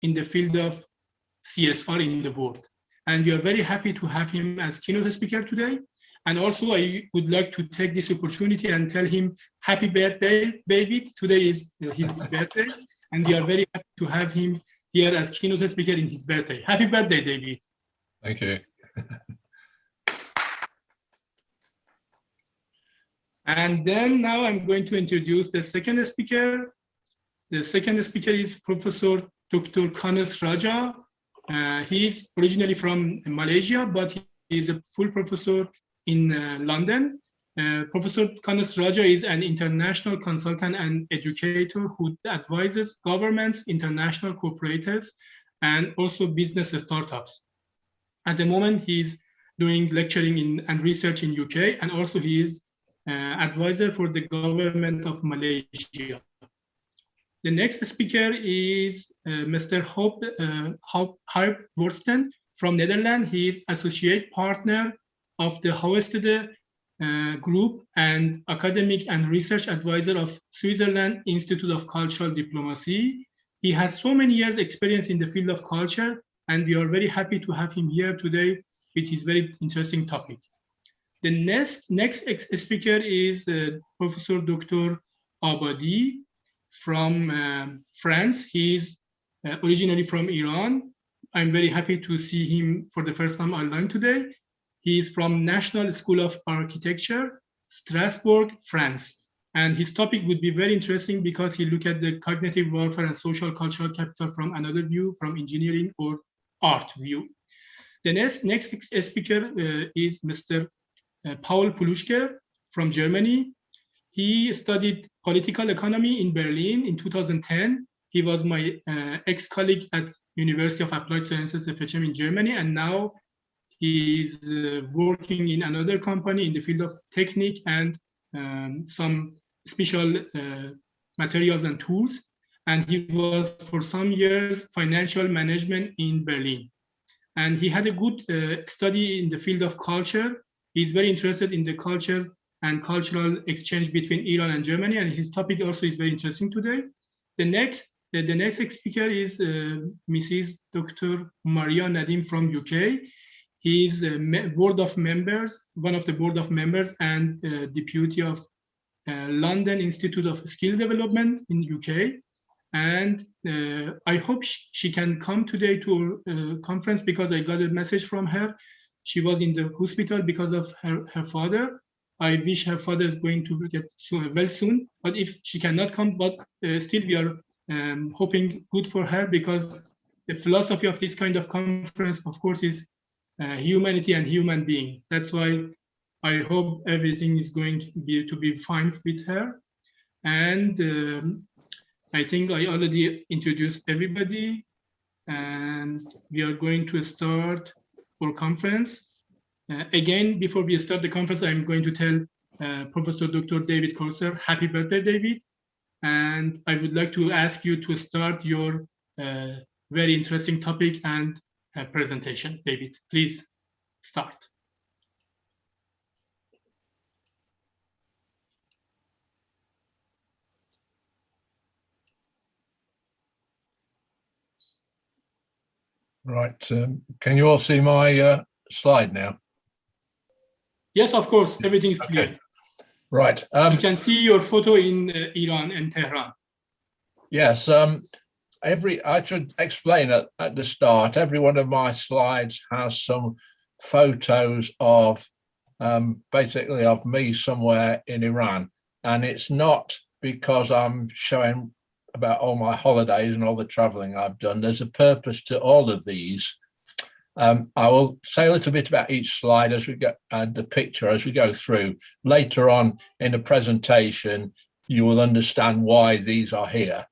in the field of CSR in the world. And we are very happy to have him as keynote speaker today. And also, I would like to take this opportunity and tell him happy birthday, David. Today is his birthday, and we are very happy to have him here as keynote speaker in his birthday. Happy birthday, David. Thank you. And then now I'm going to introduce the second speaker. The second speaker is Professor Dr. Kanes Raja. He is originally from Malaysia, but he is a full professor in London. Professor Kanes Raja is an international consultant and educator who advises governments, international corporates, and also business startups. At the moment, he's doing lecturing and research in UK, and also he is advisor for the government of Malaysia. The next speaker is Mr. Harp Worsten from Netherlands. He is associate partner of the Hoestede Group and academic and research advisor of Switzerland Institute of Cultural Diplomacy. He has so many years experience in the field of culture, and we are very happy to have him here today with his very interesting topic. The next speaker is Professor Dr. Abadi from France. He is originally from Iran. I'm very happy to see him for the first time online today. He is from National School of Architecture, Strasbourg, France. And his topic would be very interesting because he look at the cognitive warfare and social cultural capital from another view, from engineering or art view. The next speaker is Mr. Paul Puluschke from Germany. He studied political economy in Berlin in 2010. He was my ex-colleague at University of Applied Sciences FHM in Germany, and now he's working in another company in the field of technique and some special materials and tools. And he was for some years financial management in Berlin. And he had a good study in the field of culture. He's very interested in the culture and cultural exchange between Iran and Germany, and his topic also is very interesting today. The next speaker is Mrs. Dr. Maria Nadim from UK. He is board of members, one of the board of members, and deputy of London Institute of Skills Development in UK. And I hope she can come today to a conference because I got a message from her. She was in the hospital because of her father. I wish her father is going to get well soon, but if she cannot come, but still we are hoping good for her, because the philosophy of this kind of conference, of course, is humanity and human being. That's why I hope everything is going to be fine with her. And I think I already introduced everybody, and we are going to start our conference. Again, before we start the conference, I'm going to tell Professor Dr. David Corser, happy birthday, David. And I would like to ask you to start your very interesting topic and presentation. David, please start. Right, can you all see my slide now? Yes, of course, everything is clear. Okay. Right. You can see your photo in Iran and Tehran. Yes, I should explain at the start, every one of my slides has some photos of basically of me somewhere in Iran. And it's not because I'm showing about all my holidays and all the traveling I've done. There's a purpose to all of these. I will say a little bit about each slide as we go, the picture as we go through. Later on in the presentation, you will understand why these are here.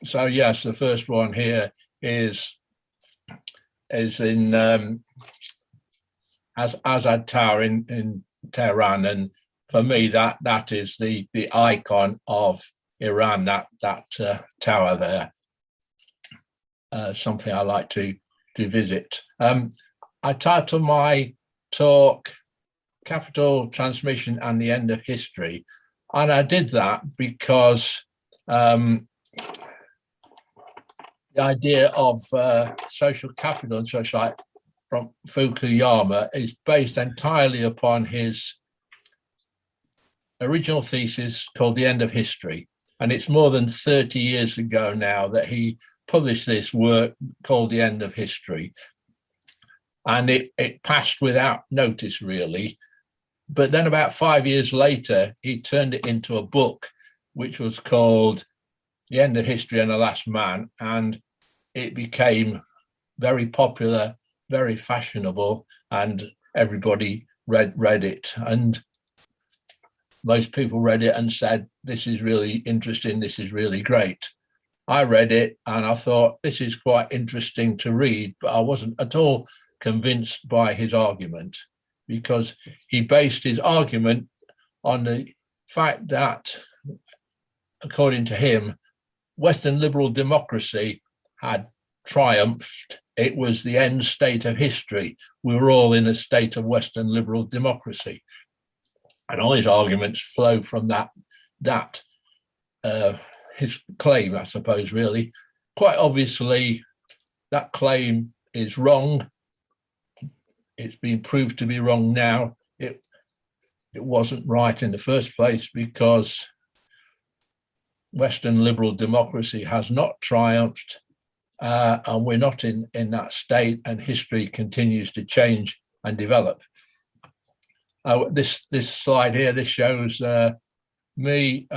So yes, the first one here is in Azad Tower in Tehran, and for me that is the icon of Iran. That tower there, something I like to visit. I titled my talk "Capital Transmission and the End of History," and I did that because the idea of social capital and such like from Fukuyama is based entirely upon his original thesis called The End of History. And it's more than 30 years ago now that he published this work called The End of History. And it passed without notice, really. But then about 5 years later, he turned it into a book, which was called The End of History and the Last Man. And it became very popular, very fashionable, and everybody read it. And most people read it and said, this is really interesting, this is really great. I read it and I thought, this is quite interesting to read, but I wasn't at all convinced by his argument, because he based his argument on the fact that, according to him, Western liberal democracy had triumphed. It was the end state of history. We were all in a state of Western liberal democracy. And all his arguments flow from that his claim, I suppose, really. Quite obviously, that claim is wrong. It's been proved to be wrong now. It wasn't right in the first place, because Western liberal democracy has not triumphed, and we're not in that state, and history continues to change and develop. This slide here, this shows me.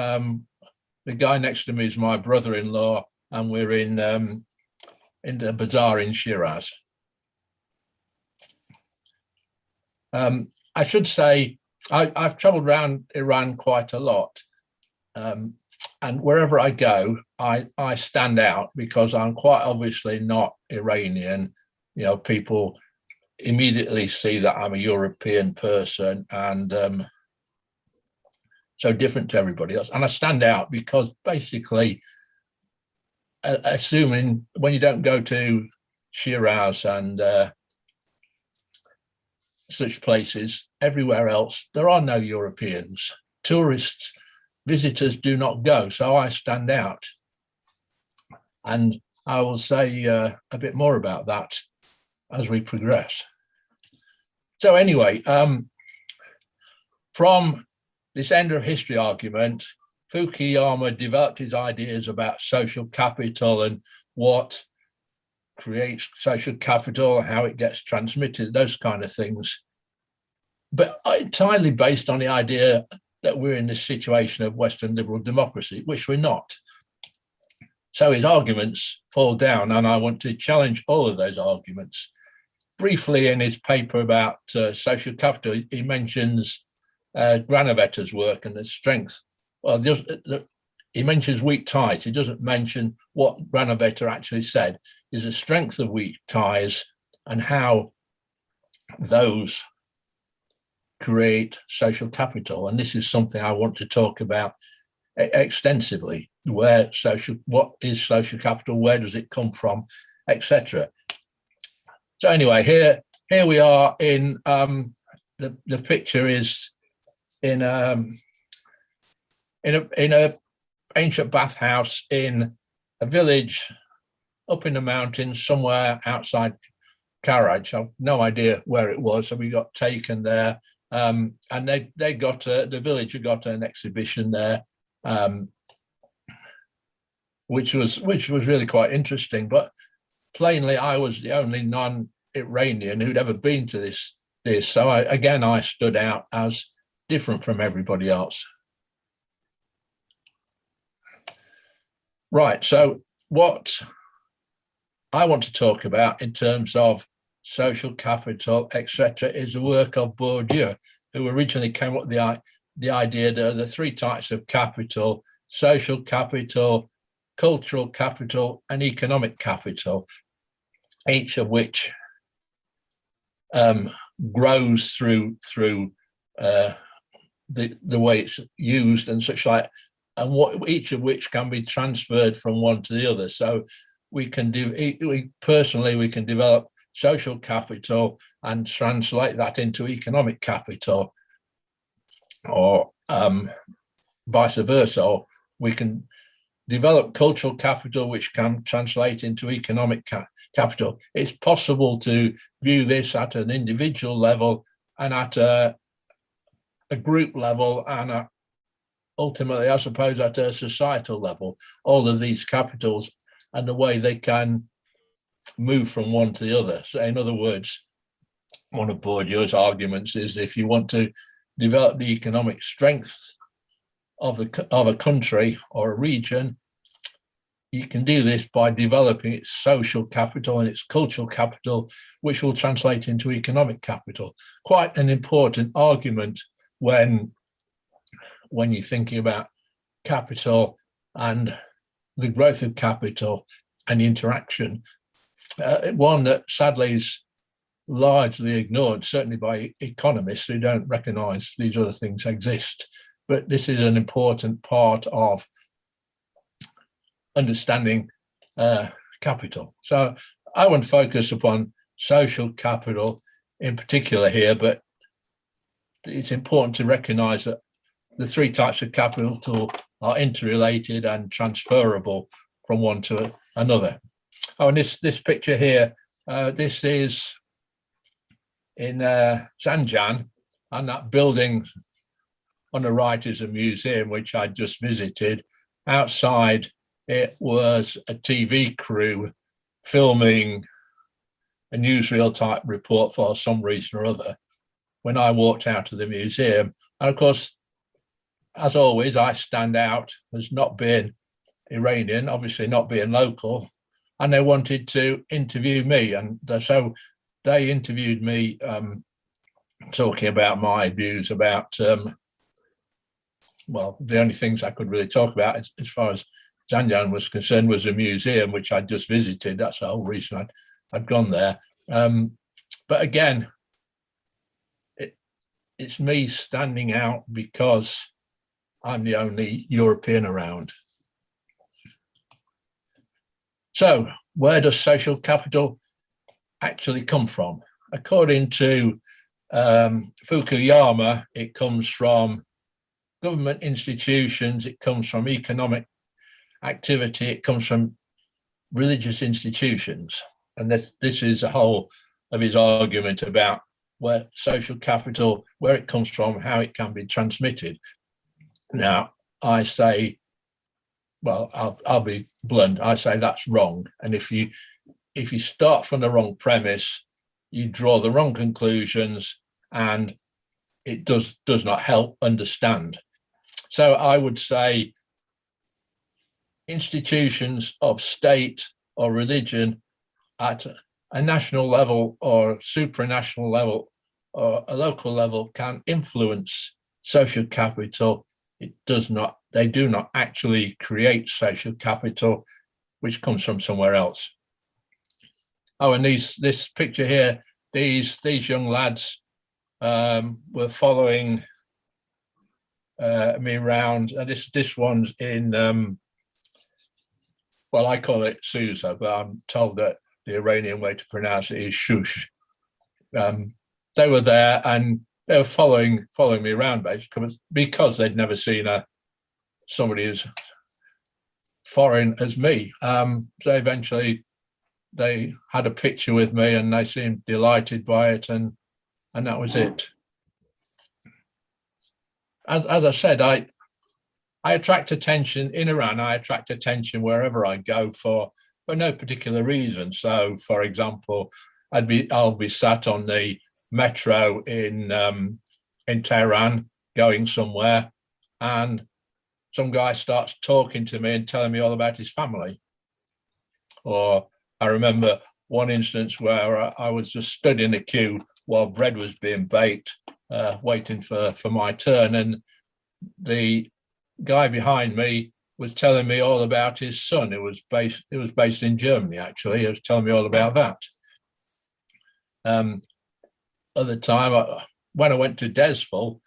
The guy next to me is my brother-in-law, and we're in the bazaar in Shiraz. I should say I've traveled around Iran quite a lot, and wherever I go, I stand out because I'm quite obviously not Iranian. You know, people immediately see that I'm a European person, and so different to everybody else. And I stand out because basically, assuming when you don't go to Shiraz and such places, everywhere else, there are no Europeans. Tourists, visitors do not go. So I stand out. And I will say a bit more about that as we progress. So anyway, from this end of history argument, Fukuyama developed his ideas about social capital and what creates social capital, how it gets transmitted, those kind of things. But entirely based on the idea that we're in this situation of Western liberal democracy, which we're not. So his arguments fall down, and I want to challenge all of those arguments. Briefly, in his paper about social capital, he mentions Granovetter's work and the strength. Well, he mentions weak ties. He doesn't mention what Granovetter actually said is the strength of weak ties and how those create social capital. And this is something I want to talk about extensively. What is social capital? Where does it come from, etc. So anyway, here we are in the picture is in a ancient bathhouse in a village up in the mountains somewhere outside Karaj. I've no idea where it was, so we got taken there, and they got the village had got an exhibition there, which was really quite interesting. But plainly, I was the only non-Iranian who'd ever been to this. So I stood out as different from everybody else. Right, so what I want to talk about in terms of social capital, etc., is the work of Bourdieu, who originally came up with the idea that there are the three types of capital: social capital, cultural capital, and economic capital, each of which grows through the way it's used and such like, and each of which can be transferred from one to the other. So we can develop social capital and translate that into economic capital, or vice versa. Or we can develop cultural capital, which can translate into economic capital. It's possible to view this at an individual level and at a group level and ultimately, I suppose, at a societal level, all of these capitals and the way they can move from one to the other. So in other words, one of Bourdieu's arguments is if you want to develop the economic strength of a country or a region, you can do this by developing its social capital and its cultural capital, which will translate into economic capital. Quite an important argument when you're thinking about capital and the growth of capital and the interaction. One that sadly is largely ignored, certainly by economists who don't recognize these other things exist. But this is an important part of understanding capital. So I won't focus upon social capital in particular here, but it's important to recognize that the three types of capital are interrelated and transferable from one to another. Oh, and this picture here, this is in Zanjan, and that building on the right is a museum which I just visited. Outside, it was a TV crew filming a newsreel type report for some reason or other when I walked out of the museum. And of course, as always, I stand out as not being Iranian, obviously not being local, and they wanted to interview me. And so they interviewed me talking about my views about, well, the only things I could really talk about as far as Zanjan was concerned was a museum, which I'd just visited. That's the whole reason I'd gone there. But again, it's me standing out because I'm the only European around. So where does social capital actually come from? According to Fukuyama, it comes from government institutions, it comes from economic activity, it comes from religious institutions. And this is the whole of his argument about where social capital, where it comes from, how it can be transmitted. Now, I say, well, I'll be blunt, I say that's wrong. And if you start from the wrong premise, you draw the wrong conclusions and it does not help understand. So I would say institutions of state or religion at a national level or supranational level or a local level can influence social capital. They do not actually create social capital, which comes from somewhere else. Oh, and this picture here, these young lads were following me around. This one's in, well, I call it Susa, but I'm told that the Iranian way to pronounce it is Shush. They were there and they were following me around basically because they'd never seen somebody as foreign as me. So eventually they had a picture with me and they seemed delighted by it, and that was it. As I said, I attract attention in Iran. I attract attention wherever I go for no particular reason. So, for example, I'll be sat on the metro in Tehran going somewhere, and some guy starts talking to me and telling me all about his family. Or I remember one instance where I was just stood in a queue while bread was being baked, waiting for my turn, and the guy behind me was telling me all about his son. It was based in Germany, actually. He was telling me all about that. At the time, when I went to Desful,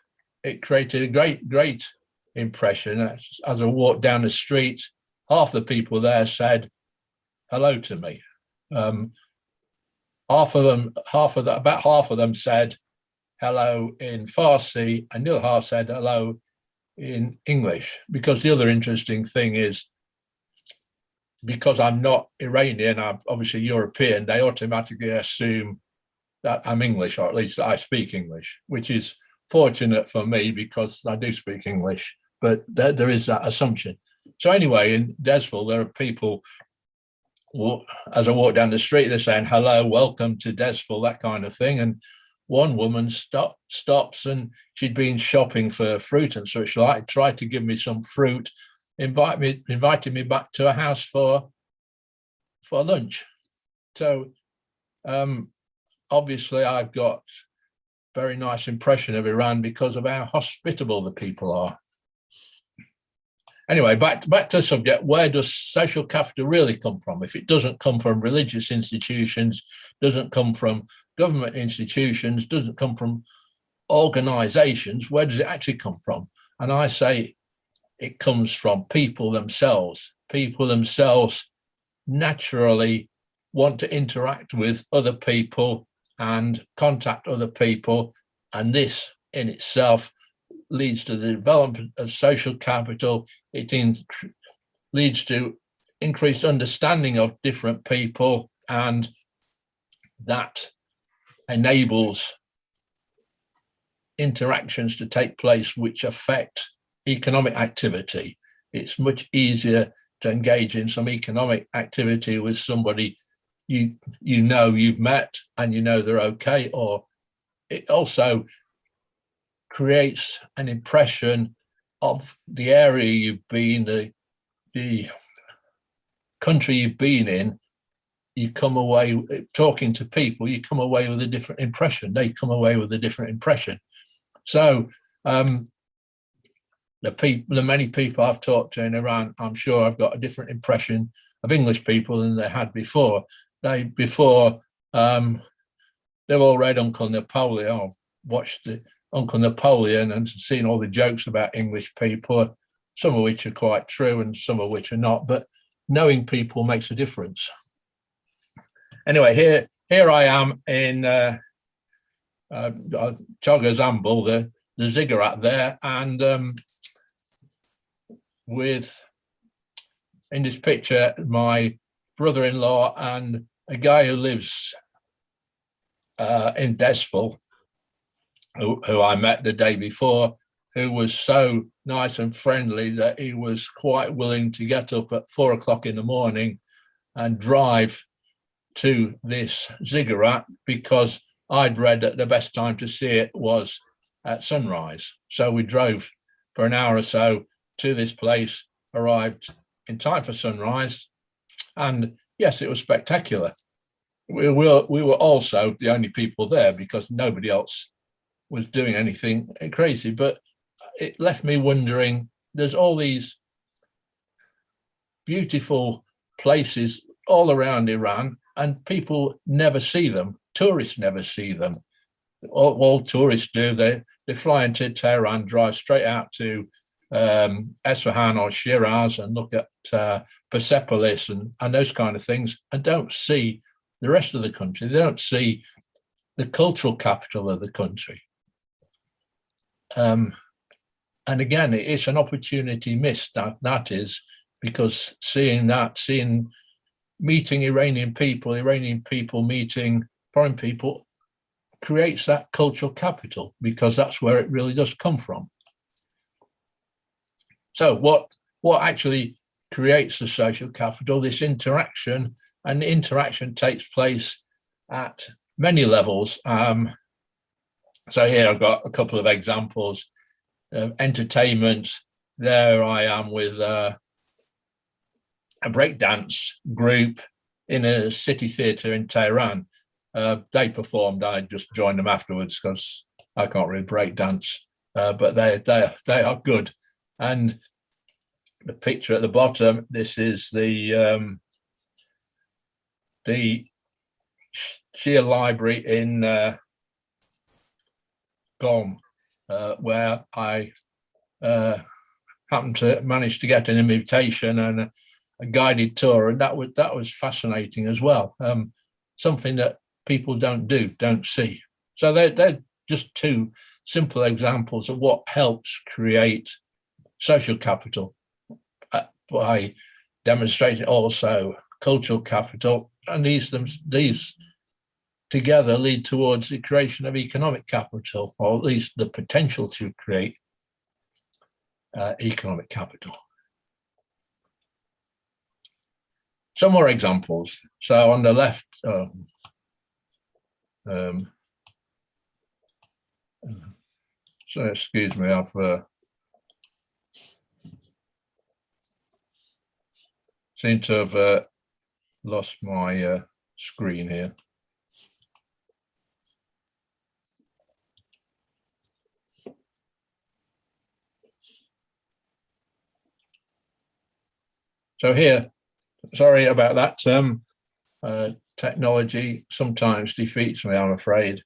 it created a great impression. As I walked down the street, half the people there said hello to me. About half of them said hello in Farsi, and the other half said hello in English. Because the other interesting thing is because I'm not Iranian, I'm obviously European, they automatically assume that I'm English, or at least I speak English, which is fortunate for me because I do speak English, but there is that assumption. So anyway, in Desville, there are people, as I walk down the street, they're saying, hello, welcome to Desville, that kind of thing. And one woman stops, and she'd been shopping for fruit and such like, tried to give me some fruit, invited me back to a house for lunch. So obviously I've got a very nice impression of Iran because of how hospitable the people are. Anyway, back to the subject, where does social capital really come from? If it doesn't come from religious institutions, doesn't come from government institutions, doesn't come from organizations, where does it actually come from? And I say it comes from people themselves. People themselves naturally want to interact with other people and contact other people. And this in itself leads to the development of social capital. It leads to increased understanding of different people, and that enables interactions to take place which affect economic activity. It's much easier to engage in some economic activity with somebody you know you've met and you know they're okay, or it also creates an impression of the area you've been, the country you've been in. You come away talking to people, you come away with a different impression. They come away with a different impression. So the many people I've talked to in Iran, I'm sure I've got a different impression of English people than they had before. They've all read Uncle Napoleon, or watched Uncle Napoleon and seen all the jokes about English people, some of which are quite true and some of which are not, but knowing people makes a difference. Anyway, here I am in Chogazambul, the ziggurat there, and in this picture, my brother-in-law and a guy who lives in Desville, who I met the day before, who was so nice and friendly that he was quite willing to get up at 4 o'clock in the morning and drive to this ziggurat, because I'd read that the best time to see it was at sunrise. So we drove for an hour or so to this place, arrived in time for sunrise, and yes, it was spectacular. We were also the only people there because nobody else was doing anything crazy, but it left me wondering, there's all these beautiful places all around Iran and people never see them. Tourists never see them. All tourists do, they fly into Tehran, drive straight out to Esfahan or Shiraz and look at Persepolis and those kind of things, and don't see the rest of the country. They don't see the cultural capital of the country. And again, it's an opportunity missed, that is, because meeting Iranian people meeting foreign people creates that cultural capital, because that's where it really does come from. So what actually creates the social capital? This interaction, and the interaction takes place at many levels. So here I've got a couple of examples. Entertainment, there I am with a breakdance group in a city theatre in Tehran. They performed, I just joined them afterwards because I can't really breakdance, but they are good. And the picture at the bottom, this is the Shia Library in Qom, where I happened to manage to get an invitation and a guided tour, and that was fascinating as well. Something that people don't see. So they're just two simple examples of what helps create social capital by demonstrating also cultural capital, and these together lead towards the creation of economic capital, or at least the potential to create economic capital. Some more examples. So on the left, so excuse me, I've seem to have lost my screen here. So here, sorry about that. Technology sometimes defeats me, I'm afraid.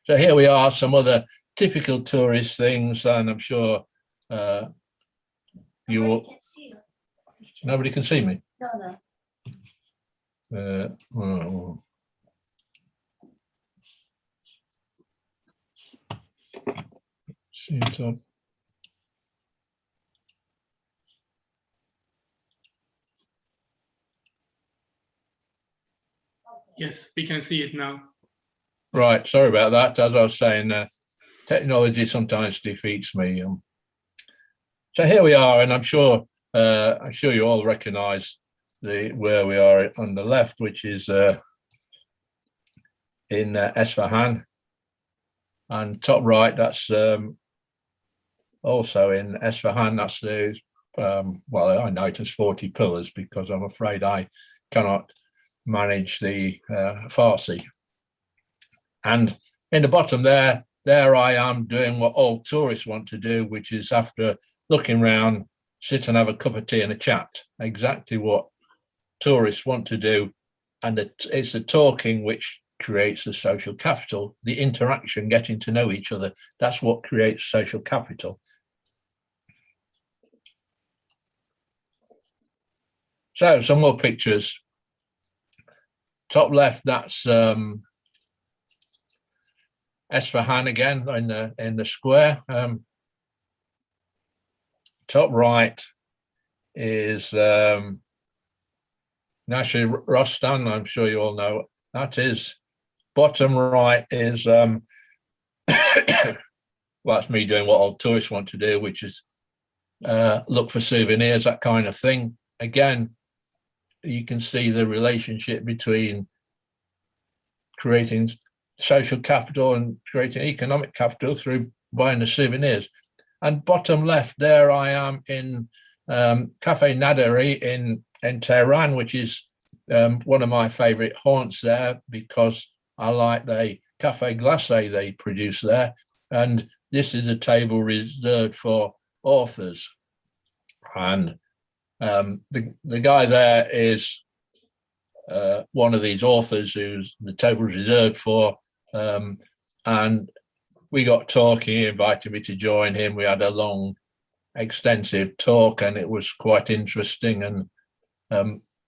So here we are, some other typical tourist things, and I'm sure you will. Nobody can see me? No. Oh. Seems odd. Yes, we can see it now. Right, sorry about that. As I was saying, technology sometimes defeats me. So here we are, and I'm sure you all recognise where we are on the left, which is in Esfahan, and top right, that's also in Esfahan. That's the well, I noticed 40 pillars because I'm afraid I cannot manage the Farsi. And in the bottom there I am doing what all tourists want to do, which is, after looking around, sit and have a cup of tea and a chat. Exactly what tourists want to do. And it's the talking which creates the social capital, the interaction, getting to know each other. That's what creates social capital. So some more pictures. Top left, that's Esfahan again in the square. Top right is Nasher Rostan. I'm sure you all know that is. Bottom right is well, that's me doing what all tourists want to do, which is look for souvenirs, that kind of thing. Again, you can see the relationship between creating social capital and creating economic capital through buying the souvenirs. And bottom left, there I am in Cafe Nadari in Tehran, which is one of my favorite haunts there, because I like the cafe glacé they produce there. And this is a table reserved for authors. And the guy there is one of these authors who's the table reserved for, and we got talking. He invited me to join him. We had a long, extensive talk, and it was quite interesting, and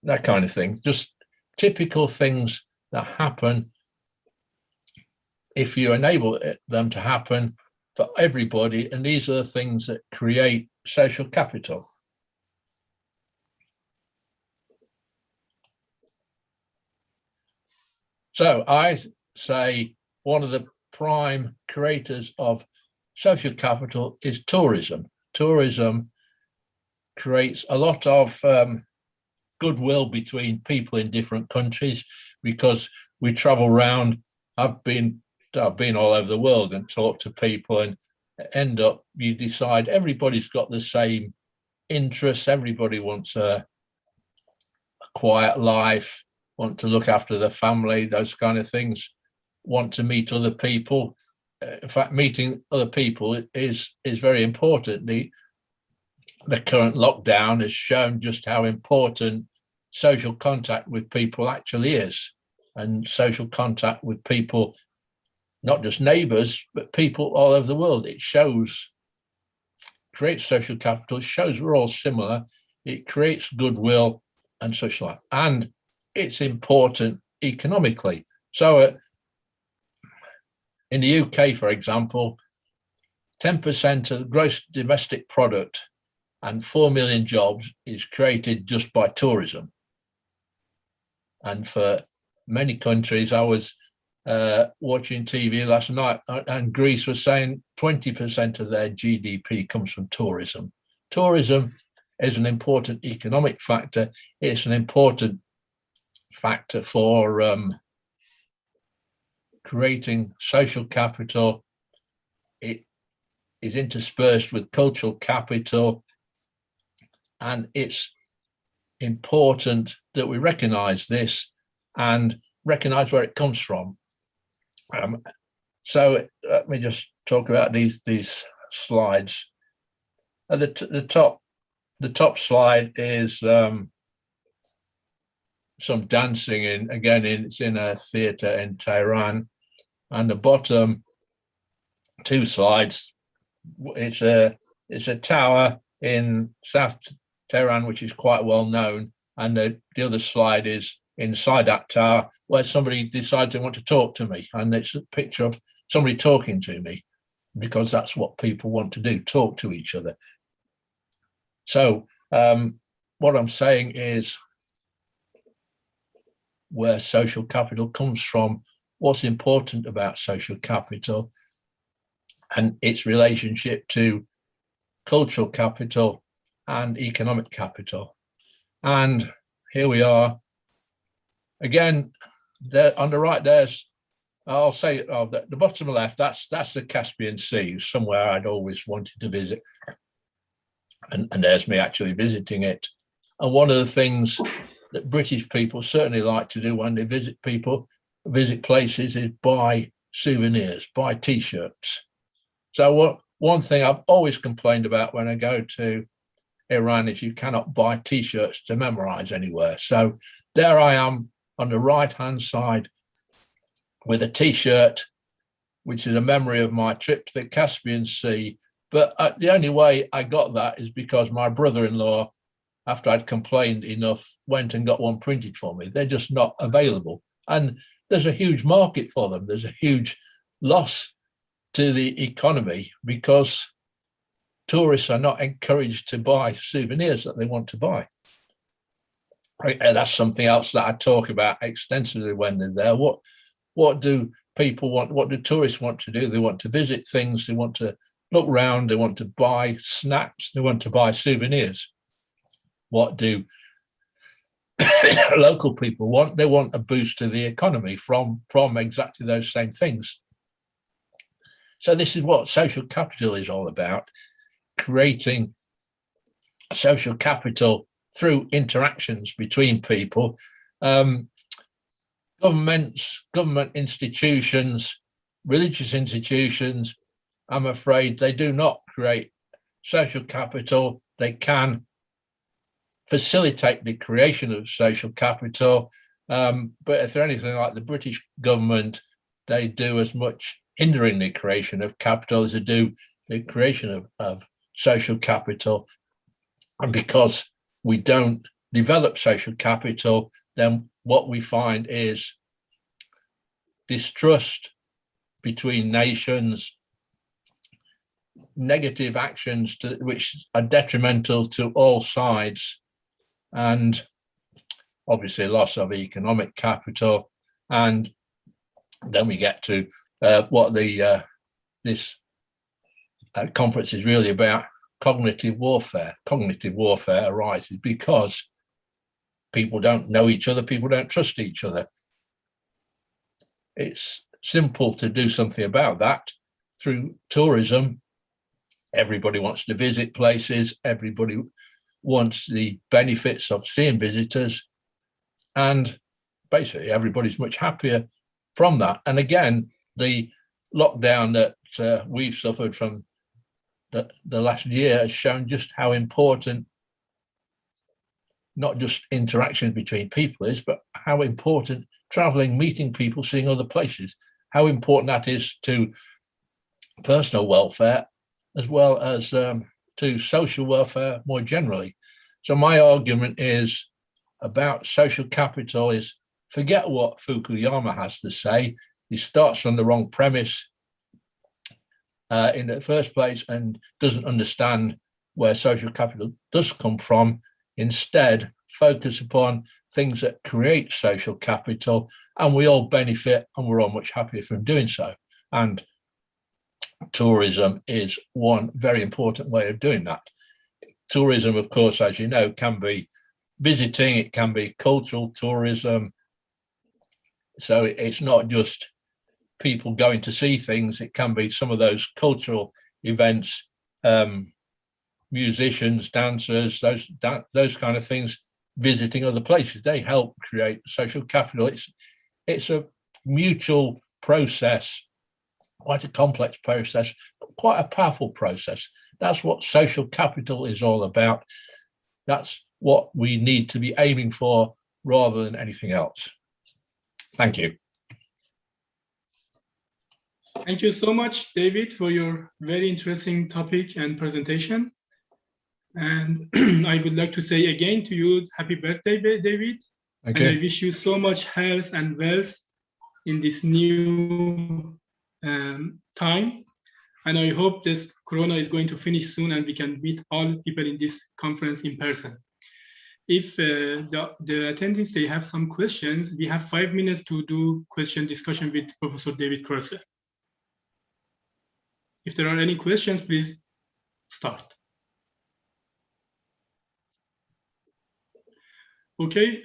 that kind of thing. Just typical things that happen if you enable them to happen for everybody, and these are the things that create social capital. So I say one of the prime creators of social capital is tourism. Tourism creates a lot of goodwill between people in different countries, because we travel around. I've been all over the world and talked to people, and end up, you decide everybody's got the same interests. Everybody wants a quiet life, want to look after their family, those kind of things, want to meet other people. In fact, meeting other people is very important. The current lockdown has shown just how important social contact with people actually is, and social contact with people, not just neighbours, but people all over the world. It creates social capital. It shows we're all similar. It creates goodwill and such like. And it's important economically. So in the UK, for example, 10% of the gross domestic product and 4 million jobs is created just by tourism. And for many countries, I was watching TV last night, and Greece was saying 20% of their GDP comes from tourism. Tourism is an important economic factor. It's an important factor for creating social capital. It is interspersed with cultural capital, and it's important that we recognize this and recognize where it comes from. So let me just talk about these slides. At the top slide is some dancing it's in a theater in Tehran, and the bottom two slides, it's a tower in South Tehran, which is quite well known, and the other slide is inside that tower where somebody decides they want to talk to me, and it's a picture of somebody talking to me, because that's what people want to do, talk to each other. So what I'm saying is where social capital comes from, what's important about social capital and its relationship to cultural capital and economic capital. And here we are. Again, there on the right, there's, I'll say, the bottom left, that's the Caspian Sea, somewhere I'd always wanted to visit. And there's me actually visiting it. And one of the things that British people certainly like to do when they visit places is buy souvenirs, buy T-shirts. So one thing I've always complained about when I go to Iran is you cannot buy T-shirts to memorize anywhere. So there I am on the right-hand side with a T-shirt, which is a memory of my trip to the Caspian Sea. But the only way I got that is because my brother-in-law, after I'd complained enough, went and got one printed for me. They're just not available. And there's a huge market for them. There's a huge loss to the economy because tourists are not encouraged to buy souvenirs that they want to buy. That's something else that I talk about extensively when they're there. What do people want? What do tourists want to do? They want to visit things. They want to look around. They want to buy snacks. They want to buy souvenirs. What do local people want? They want a boost to the economy from exactly those same things. So this is what social capital is all about, creating social capital through interactions between people. Government institutions, religious institutions, I'm afraid they do not create social capital. They can facilitate the creation of social capital, but if they're anything like the British government, they do as much hindering the creation of capital as they do the creation of social capital. And because we don't develop social capital, then what we find is distrust between nations, negative actions which are detrimental to all sides, and obviously loss of economic capital. And then we get to what this conference is really about: cognitive warfare. Cognitive warfare arises because people don't know each other, people don't trust each other. It's simple to do something about that through tourism. Everybody wants to visit places, everybody wants the benefits of seeing visitors, and basically everybody's much happier from that. And again, the lockdown that we've suffered from the last year has shown just how important not just interaction between people is, but how important traveling, meeting people, seeing other places, how important that is to personal welfare as well as to social welfare more generally. So my argument is about social capital is forget what Fukuyama has to say. He starts on the wrong premise in the first place and doesn't understand where social capital does come from. Instead, focus upon things that create social capital, and we all benefit, and we're all much happier from doing so. And tourism is one very important way of doing that. Tourism, of course, as you know, can be visiting, it can be cultural tourism. So it's not just people going to see things, it can be some of those cultural events, musicians, dancers, those kind of things, visiting other places. They help create social capital. It's a mutual process, quite a complex process, quite a powerful process. That's what social capital is all about. That's what we need to be aiming for rather than anything else. Thank you. Thank you so much, David, for your very interesting topic and presentation. And I would like to say again to you, happy birthday, David. Okay. And I wish you so much health and wealth in this new time. And I hope this Corona is going to finish soon and we can meet all people in this conference in person. If the attendees, they have some questions, we have 5 minutes to do question discussion with Professor David Krause. If there are any questions, please start. Okay,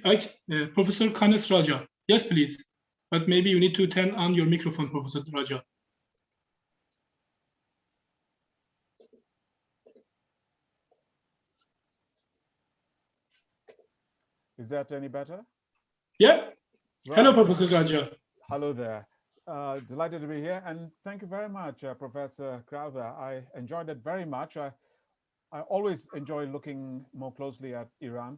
Professor Kanes Raja. Yes, please. But maybe you need to turn on your microphone, Professor Raja. Is that any better? Yeah. Right. Hello, Professor Raja. Hello there. Delighted to be here. And thank you very much, Professor Krause. I enjoyed it very much. I always enjoy looking more closely at Iran.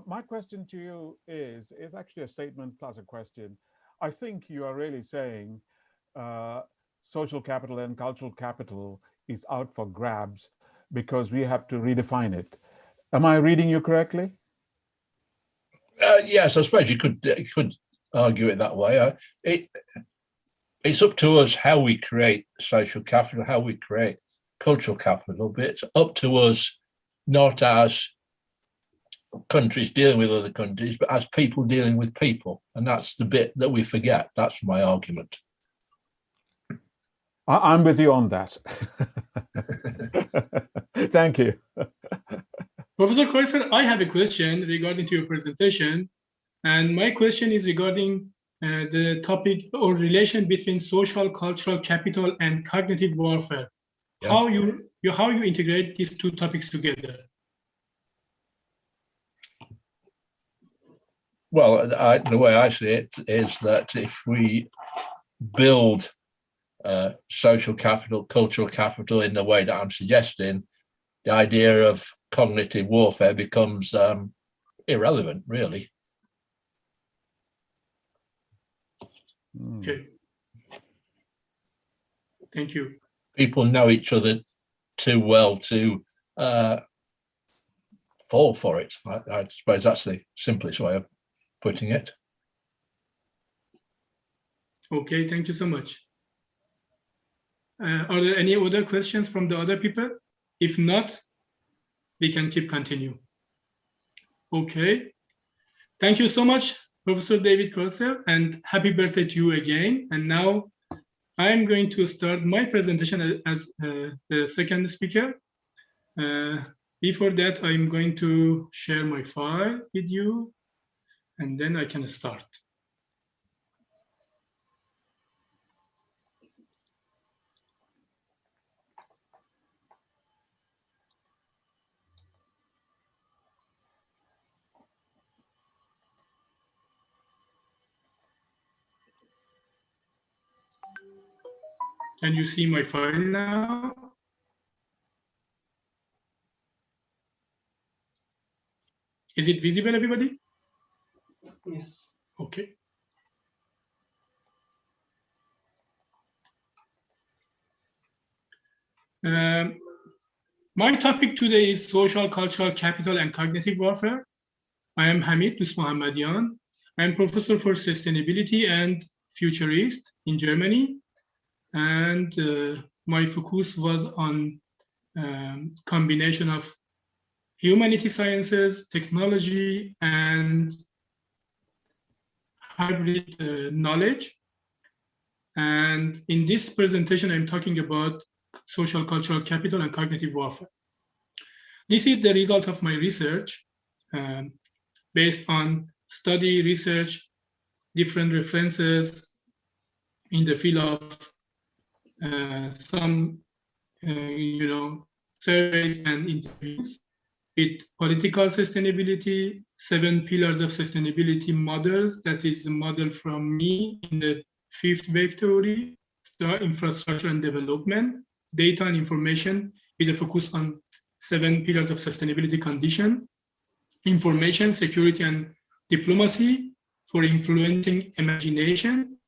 My question to you is actually a statement plus a question. I think you are really saying social capital and cultural capital is out for grabs because we have to redefine it. Am I reading you correctly? Yes, I suppose you could argue it that way. It's up to us how we create social capital, how we create cultural capital, but it's up to us, not as countries dealing with other countries, but as people dealing with people. And that's the bit that we forget. That's my argument. I'm with you on that. Thank you. Professor Krause, I have a question regarding to your presentation. And my question is regarding the topic or relation between social cultural capital and cognitive warfare. Yes. How you integrate these two topics together? Well, the way I see it is that if we build social capital, cultural capital in the way that I'm suggesting, the idea of cognitive warfare becomes irrelevant, really. Okay. Thank you. People know each other too well to fall for it. I suppose that's the simplest way of putting it. Okay, thank you so much. Are there any other questions from the other people? If not, we can continue. Okay. Thank you so much, Professor David Krause, and happy birthday to you again. And now I'm going to start my presentation as the second speaker. Before that, I'm going to share my file with you, and then I can start. Can you see my file now? Is it visible, everybody? Yes. Okay. My topic today is social, cultural capital, and cognitive warfare. I am Hamid Mohammadian. I am professor for sustainability and futurist in Germany. And my focus was on combination of humanity sciences, technology, and hybrid knowledge. And in this presentation, I'm talking about social cultural capital and cognitive warfare. This is the result of my research based on study, research, different references in the field of some surveys and interviews with political sustainability, 7 pillars of sustainability models. That is the model from me in the 5th wave theory, infrastructure and development, data and information with a focus on 7 pillars of sustainability condition, information, security, and diplomacy for influencing imagination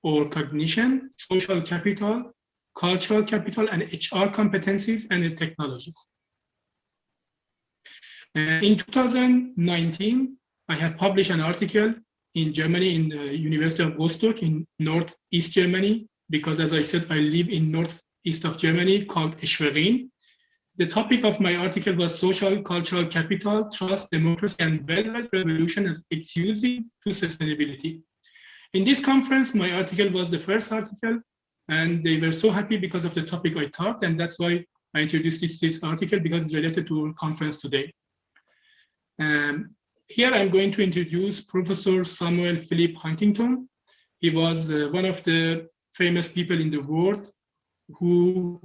or cognition, social capital, cultural capital, and HR competencies and technologies. In 2019, I had published an article in Germany, in the University of Rostock in Northeast Germany, because as I said, I live in northeast of Germany, called Schwerin. The topic of my article was social cultural capital, trust, democracy, and velvet revolution as its using to sustainability. In this conference, my article was the first article, and they were so happy because of the topic I taught, and that's why I introduced this article, because it's related to our conference today. Here I'm going to introduce Professor Samuel Philip Huntington. He was one of the famous people in the world who,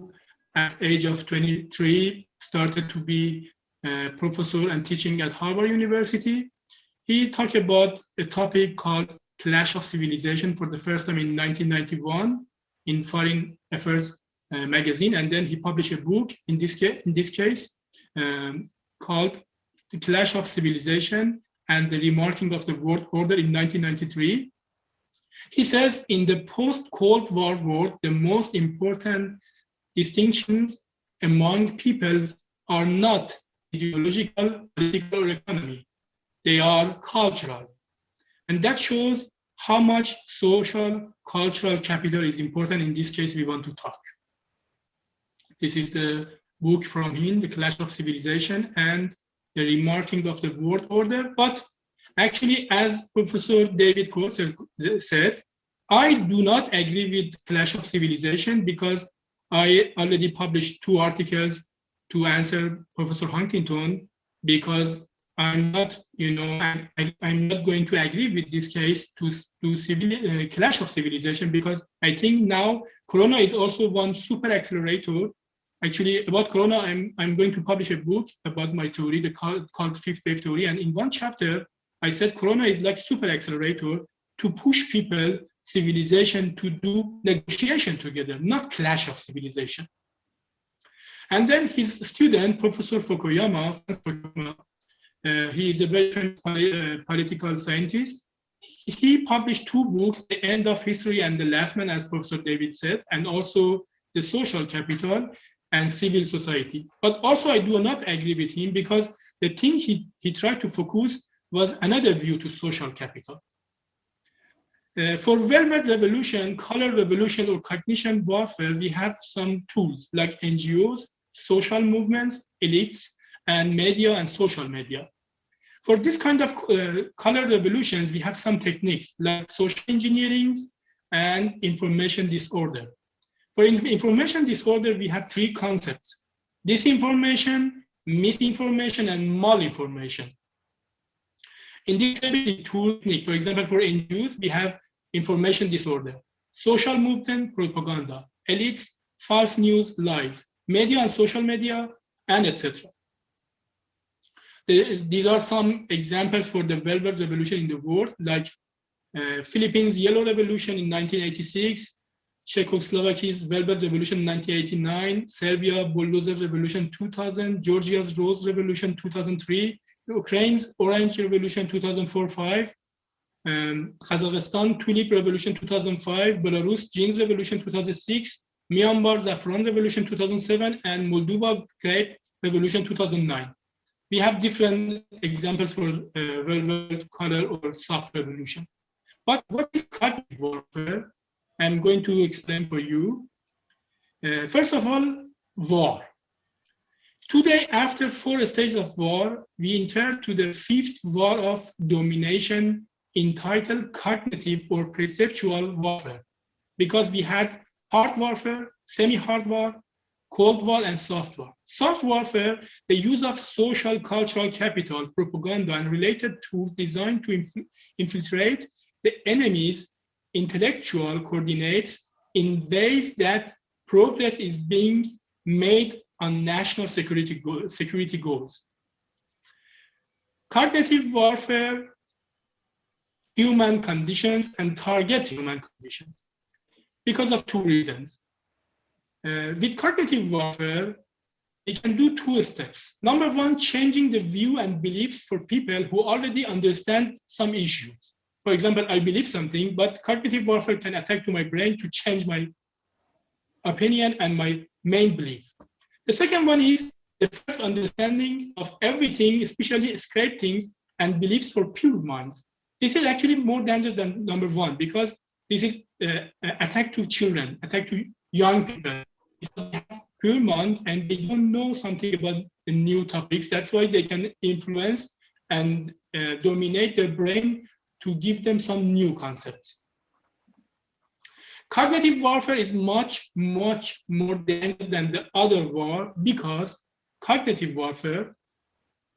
at the age of 23, started to be a professor and teaching at Harvard University. He talked about a topic called Clash of Civilization for the first time in 1991 in Foreign Affairs magazine, and then he published a book in this case called The Clash of Civilization and the Remarking of the World Order in 1993. He says, in the post-Cold War world, the most important distinctions among peoples are not ideological, political, or economy. They are cultural. And that shows how much social, cultural capital is important. In this case, we want to talk. This is the book from him, The Clash of Civilization and the Remarking of the World Order. But actually, as Professor David Coates said, I do not agree with Clash of Civilization, because I already published 2 articles to answer Professor Huntington, because I'm not, I'm not going to agree with this case to Clash of Civilization, because I think now Corona is also one super accelerator. Actually, about Corona, I'm going to publish a book about my theory, called 5th wave theory, and in one chapter, I said Corona is like super accelerator to push people, civilization, to do negotiation together, not clash of civilization. And then his student, Professor Fukuyama, he is a very famous political scientist. He published 2 books, The End of History and The Last Man, as Professor David said, and also The Social Capital and Civil Society. But also I do not agree with him, because the thing he tried to focus was another view to social capital. For velvet revolution, color revolution, or cognition warfare, we have some tools like NGOs, social movements, elites, and media and social media. For this kind of color revolutions, we have some techniques like social engineering and information disorder. For information disorder, we have 3 concepts: disinformation, misinformation, and malinformation. In this technique, for example, for NGOs, we have information disorder, social movement, propaganda, elites, false news, lies, media and social media, and etc. These are some examples for the velvet revolution in the world, like Philippines' yellow revolution in 1986, Czechoslovakia's velvet revolution in 1989, Serbia bulldozer revolution 2000, Georgia's rose revolution 2003, Ukraine's orange revolution 2004-5, Kazakhstan tulip revolution 2005, Belarus jeans revolution 2006, Myanmar saffron revolution 2007, and Moldova grape revolution 2009. We have different examples for velvet color or soft revolution. But what is cognitive warfare? I'm going to explain for you. First of all, war. Today, after 4 stages of war, we enter to the 5th war of domination entitled cognitive or perceptual warfare, because we had hard warfare, semi-hard war, cold war, and soft war. Soft warfare, the use of social cultural capital, propaganda, and related tools designed to infiltrate the enemy's intellectual coordinates in ways that progress is being made on national security goals. Cognitive warfare, human conditions, and targets human conditions because of 2 reasons. With cognitive warfare, we can do 2 steps. Number 1, changing the view and beliefs for people who already understand some issues. For example, I believe something, but cognitive warfare can attack to my brain to change my opinion and my main belief. The second one is the first understanding of everything, especially sacred things and beliefs for pure minds. This is actually more dangerous than number 1, because this is attack to children, attack to young people. Because they have pure mind and they don't know something about the new topics. That's why they can influence and dominate their brain to give them some new concepts. Cognitive warfare is much, much more dangerous than the other war, because cognitive warfare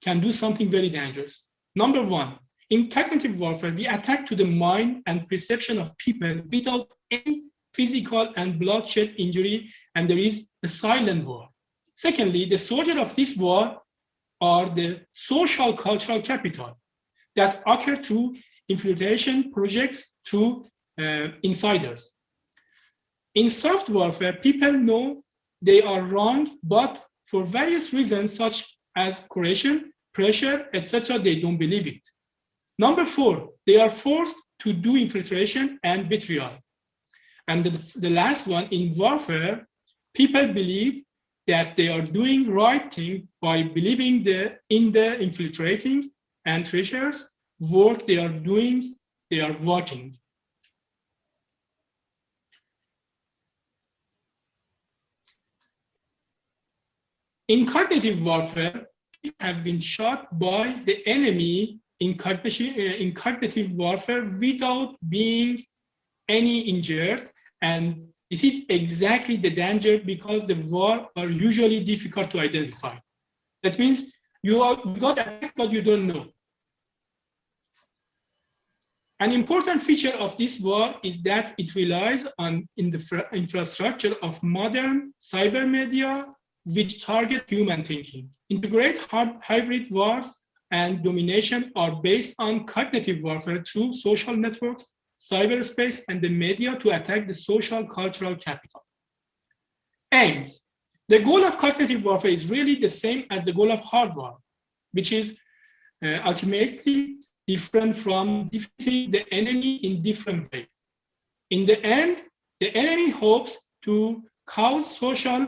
can do something very dangerous. Number 1, in cognitive warfare, we attack to the mind and perception of people without any physical and bloodshed injury, and there is a silent war. Secondly, the soldiers of this war are the social cultural capital that occur through infiltration projects through insiders. In soft warfare, people know they are wrong, but for various reasons such as coercion, pressure, etc., they don't believe it. Number 4, they are forced to do infiltration and betrayal. And the last one, in warfare, people believe that they are doing right thing by believing in the infiltrating and treasures work they are doing, they are working. In cognitive warfare, people have been shot by the enemy in cognitive warfare without being any injured, and this is exactly the danger, because the war are usually difficult to identify. That means you got attacked, but you don't know. An important feature of this war is that it relies on the infrastructure of modern cyber media, which target human thinking. Integrated hybrid wars and domination are based on cognitive warfare through social networks, cyberspace, and the media to attack the social cultural capital. Aims. The goal of cognitive warfare is really the same as the goal of hard war, which is ultimately different from defeating the enemy in different ways. In the end, the enemy hopes to cause social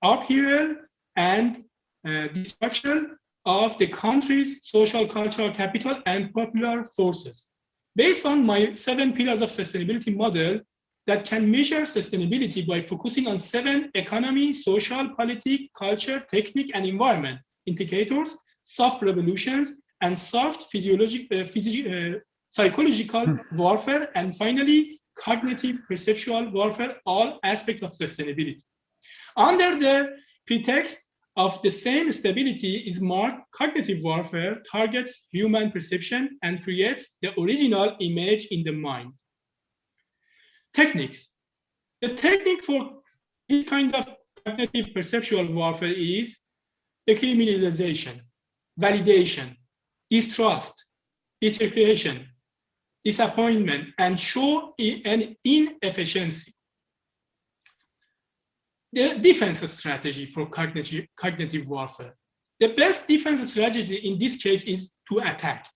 upheaval and destruction of the country's social cultural capital and popular forces. Based on my 7 pillars of sustainability model that can measure sustainability by focusing on 7 economy, social, politics, culture, technique, and environment indicators, soft revolutions, and soft psychological warfare, and finally, cognitive perceptual warfare, all aspects of sustainability. Under the pretext of the same stability is marked, cognitive warfare targets human perception and creates the original image in the mind. Techniques. The technique for this kind of cognitive perceptual warfare is decriminalization, validation, distrust, discretion, disappointment, and show an inefficiency. The defense strategy for cognitive warfare. The best defense strategy in this case is to attack.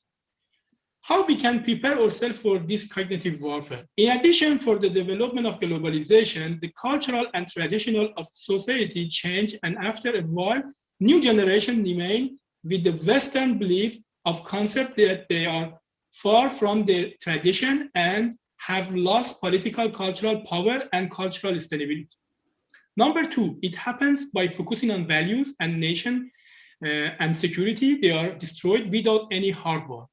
How we can prepare ourselves for this cognitive warfare? In addition, for the development of globalization, the cultural and traditional of society change, and after a while, new generations remain with the Western belief of concept that they are far from their tradition and have lost political, cultural power and cultural stability. Number two, it happens by focusing on values and nation and security. They are destroyed without any hardware.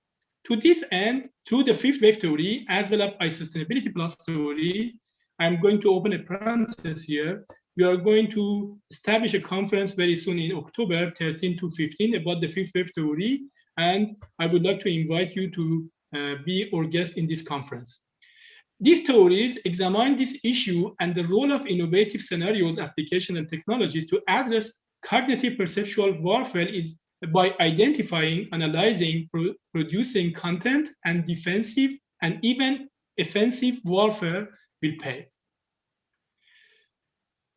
To this end, through the fifth wave theory, as well as sustainability plus theory, I'm going to open a parenthesis here. We are going to establish a conference very soon in October 13 to 15 about the fifth wave theory. And I would like to invite you to be our guest in this conference. These theories examine this issue and the role of innovative scenarios, application, and technologies to address cognitive perceptual warfare is by identifying, analyzing, producing content, and defensive and even offensive warfare will pay.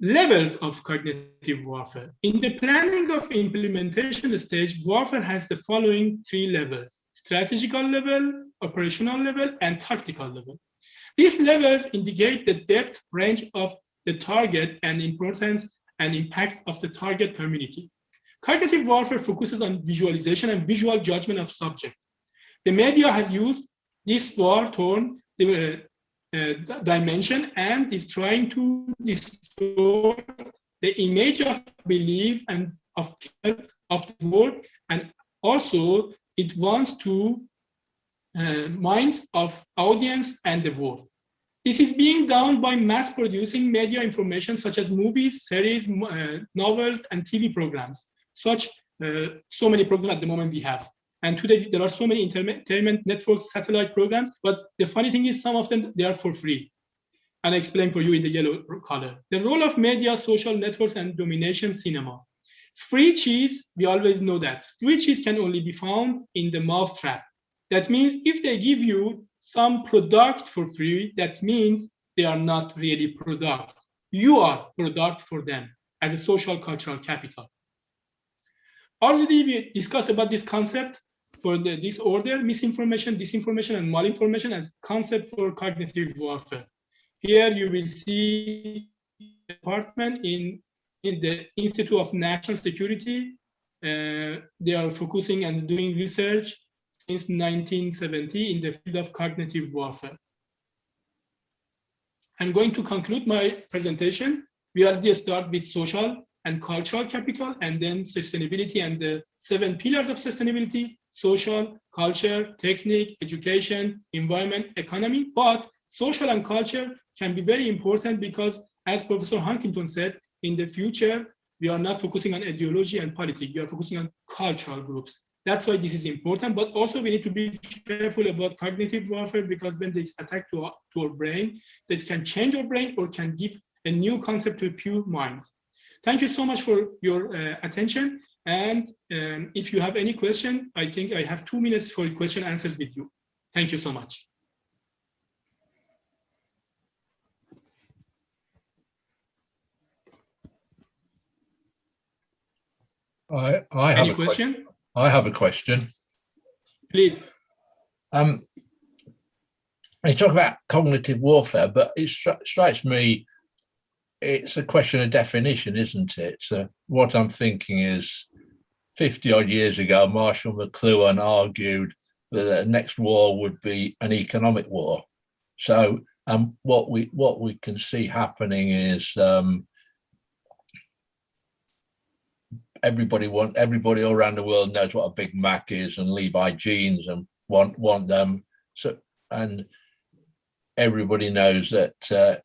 Levels of cognitive warfare. In the planning of implementation stage, warfare has the following three levels: strategical level, operational level, and tactical level. These levels indicate the depth range of the target and importance and impact of the target community. Cognitive warfare focuses on visualization and visual judgment of subject. The media has used this war-torn dimension and is trying to distort the image of belief and of the world, and also it wants to minds of audience and the world. This is being done by mass producing media information such as movies, series, novels, and TV programs. So many programs at the moment we have. And today there are so many entertainment network satellite programs, but the funny thing is some of them, they are for free. And I explain for you in the yellow color. The role of media, social networks, and domination cinema. Free cheese, we always know that. Free cheese can only be found in the mousetrap. That means if they give you some product for free, that means they are not really product. You are product for them as a social cultural capital. Already we discussed about this concept for the disorder, misinformation, disinformation, and malinformation as concept for cognitive warfare. Here you will see the department in the Institute of National Security. They are focusing and doing research since 1970 in the field of cognitive warfare. I'm going to conclude my presentation. We already start with social and cultural capital, and then sustainability and the 7 pillars of sustainability: social, culture, technique, education, environment, economy. But social and culture can be very important because, as Professor Huntington said, in the future, we are not focusing on ideology and politics. We are focusing on cultural groups. That's why this is important, but also we need to be careful about cognitive warfare, because when this attack to our brain, this can change our brain or can give a new concept to pure minds. Thank you so much for your attention. And if you have any question, I think I have 2 minutes for question answers with you. Thank you so much. I have any question? I have a question. Please. You talk about cognitive warfare, but it strikes me it's a question of definition, isn't it? So what I'm thinking is 50 odd years ago, Marshall McLuhan argued that the next war would be an economic war. So what we can see happening is everybody all around the world knows what a Big Mac is and Levi jeans and want them. So, and everybody knows that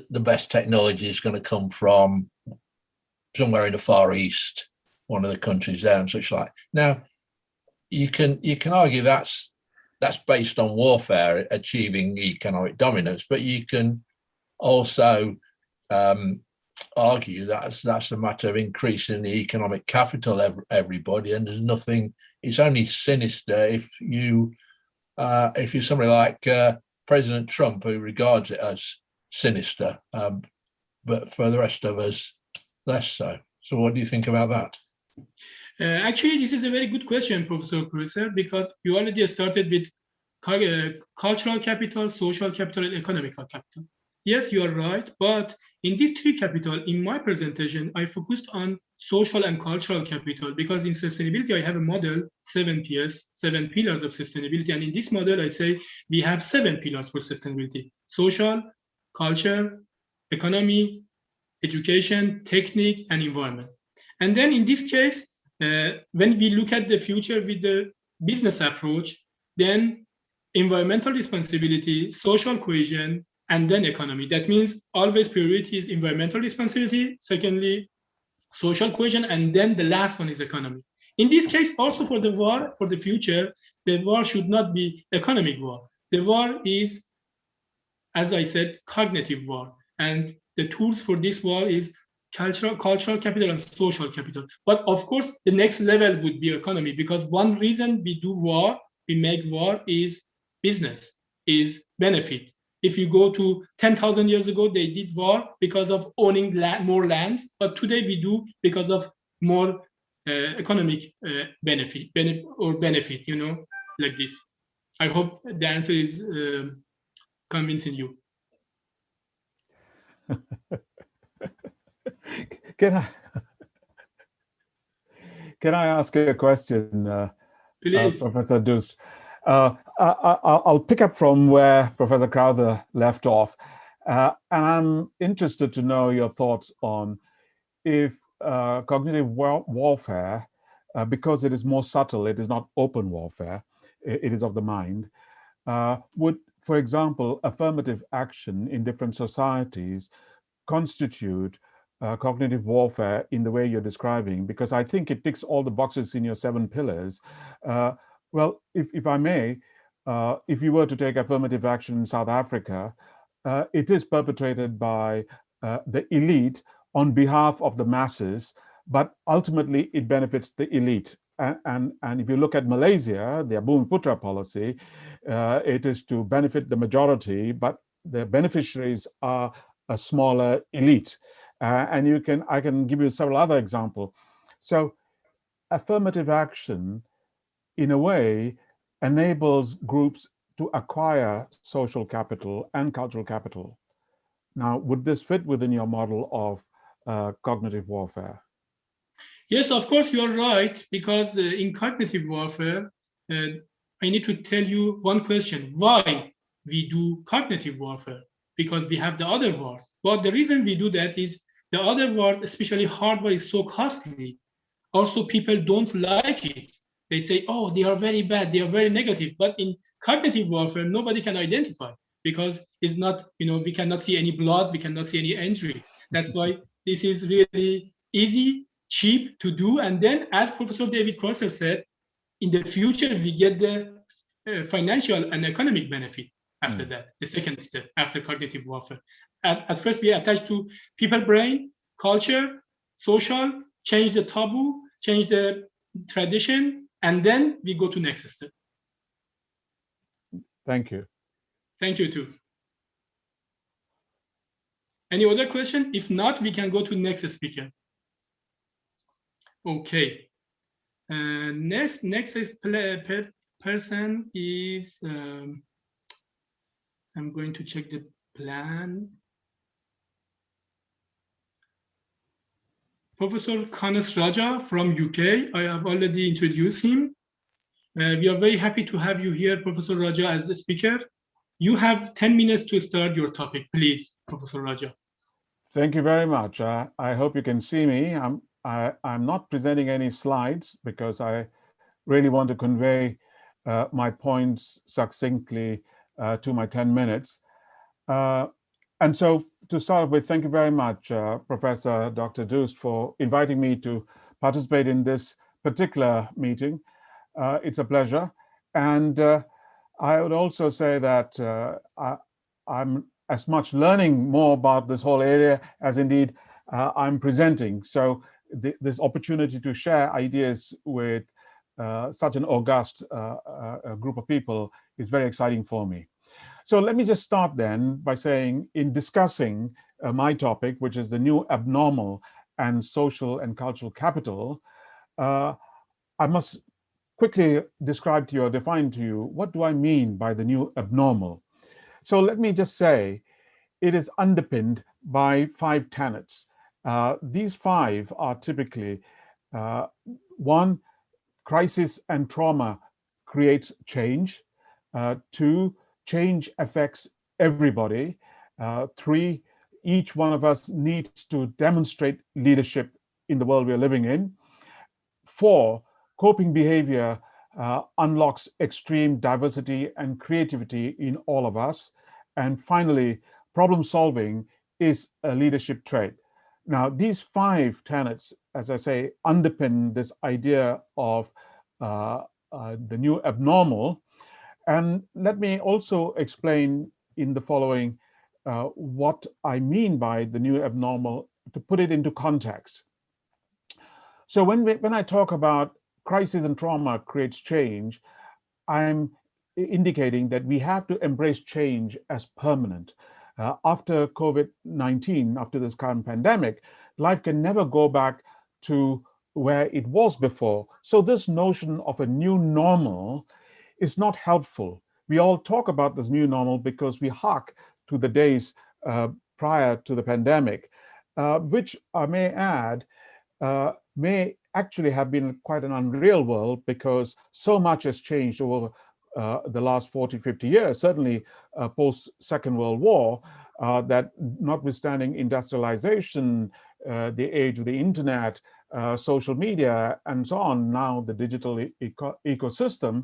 the best technology is going to come from somewhere in the Far East, one of the countries there and such like. Now, you can argue that's based on warfare, achieving economic dominance, but you can also argue that's a matter of increasing the economic capital of everybody, and there's nothing. It's only sinister if you're somebody like President Trump, who regards it as sinister, but for the rest of us, less so. So what do you think about that? Actually, this is a very good question, Professor Kreuzer, because you already started with cultural capital, social capital, and economical capital. Yes, you are right, but in these 3 capital, in my presentation, I focused on social and cultural capital, because in sustainability, I have a model, 7 Ps, 7 pillars of sustainability. And in this model, I say we have 7 pillars for sustainability: social, culture, economy, education, technique, and environment. And then in this case, when we look at the future with the business approach, then environmental responsibility, social cohesion, and then economy. That means always priority is environmental responsibility, secondly, social cohesion, and then the last one is economy. In this case, also for the war, for the future, the war should not be economic war. The war is, as I said, cognitive war. And the tools for this war is cultural capital and social capital. But of course, the next level would be economy, because one reason we do war, we make war, is business, is benefit. If you go to 10,000 years ago, they did war because of owning more lands, but today we do because of more economic benefit, you know, like this. I hope the answer is convincing you. Can I ask a question, Please. Professor Dust? I'll pick up from where Professor Crowther left off, and I'm interested to know your thoughts on if cognitive warfare, because it is more subtle, it is not open warfare, it is of the mind, would, for example, affirmative action in different societies constitute cognitive warfare in the way you're describing? Because I think it ticks all the boxes in your 7 pillars. Well, if I may, if you were to take affirmative action in South Africa, it is perpetrated by the elite on behalf of the masses, but ultimately it benefits the elite. And if you look at Malaysia, their Bumiputra policy, it is to benefit the majority, but the beneficiaries are a smaller elite. And I can give you several other examples. So affirmative action, in a way, enables groups to acquire social capital and cultural capital. Now, would this fit within your model of cognitive warfare? Yes, of course, you're right, because in cognitive warfare, I need to tell you one question. Why we do cognitive warfare? Because we have the other wars. But the reason we do that is the other wars, especially hardware, is so costly. Also, people don't like it. They say, oh, they are very bad, they are very negative. But in cognitive warfare, nobody can identify, because it's not, we cannot see any blood, we cannot see any injury. That's why this is really easy, cheap to do. And then, as Professor David Corser said, in the future, we get the financial and economic benefit after that, the second step after cognitive warfare. At first, we attach to people brain, culture, social, change the taboo, change the tradition, and then we go to next step. Thank you. Thank you too. Any other question? If not, we can go to next speaker. Okay. Next person is, I'm going to check the plan. Professor Kanes Raja from UK. I have already introduced him. We are very happy to have you here, Professor Raja, as a speaker. You have 10 minutes to start your topic, please, Professor Raja. Thank you very much. I hope you can see me. I'm not presenting any slides because I really want to convey my points succinctly to my 10 minutes. And so to start with, thank you very much, Professor Dr. Dust, for inviting me to participate in this particular meeting. It's a pleasure. And I would also say that I'm as much learning more about this whole area as indeed I'm presenting. So this opportunity to share ideas with such an august group of people is very exciting for me. So let me just start then by saying, in discussing my topic, which is the new abnormal and social and cultural capital, I must quickly describe to you or define to you, what do I mean by the new abnormal? So let me just say, it is underpinned by 5 tenets. These 5 are typically, 1, crisis and trauma creates change. 2, change affects everybody. 3, each one of us needs to demonstrate leadership in the world we're living in. 4, coping behavior unlocks extreme diversity and creativity in all of us. And finally, problem solving is a leadership trait. Now, these 5 tenets, as I say, underpin this idea of the new abnormal. And let me also explain in the following what I mean by the new abnormal, to put it into context. So when I talk about crisis and trauma creates change, I'm indicating that we have to embrace change as permanent. After COVID-19, after this current pandemic, life can never go back to where it was before. So this notion of a new normal is not helpful. We all talk about this new normal because we hark to the days prior to the pandemic, which I may add, may actually have been quite an unreal world, because so much has changed over the last 40, 50 years, certainly post Second World War, that notwithstanding industrialization, the age of the internet, social media, and so on, now the digital ecosystem,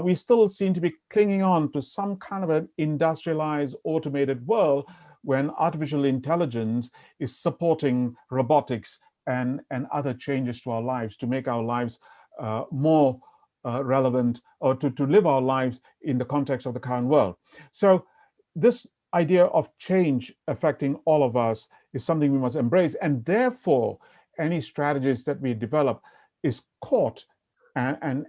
we still seem to be clinging on to some kind of an industrialized, automated world when artificial intelligence is supporting robotics and other changes to our lives to make our lives more relevant, or to live our lives in the context of the current world. So this idea of change affecting all of us is something we must embrace, and therefore any strategies that we develop is caught and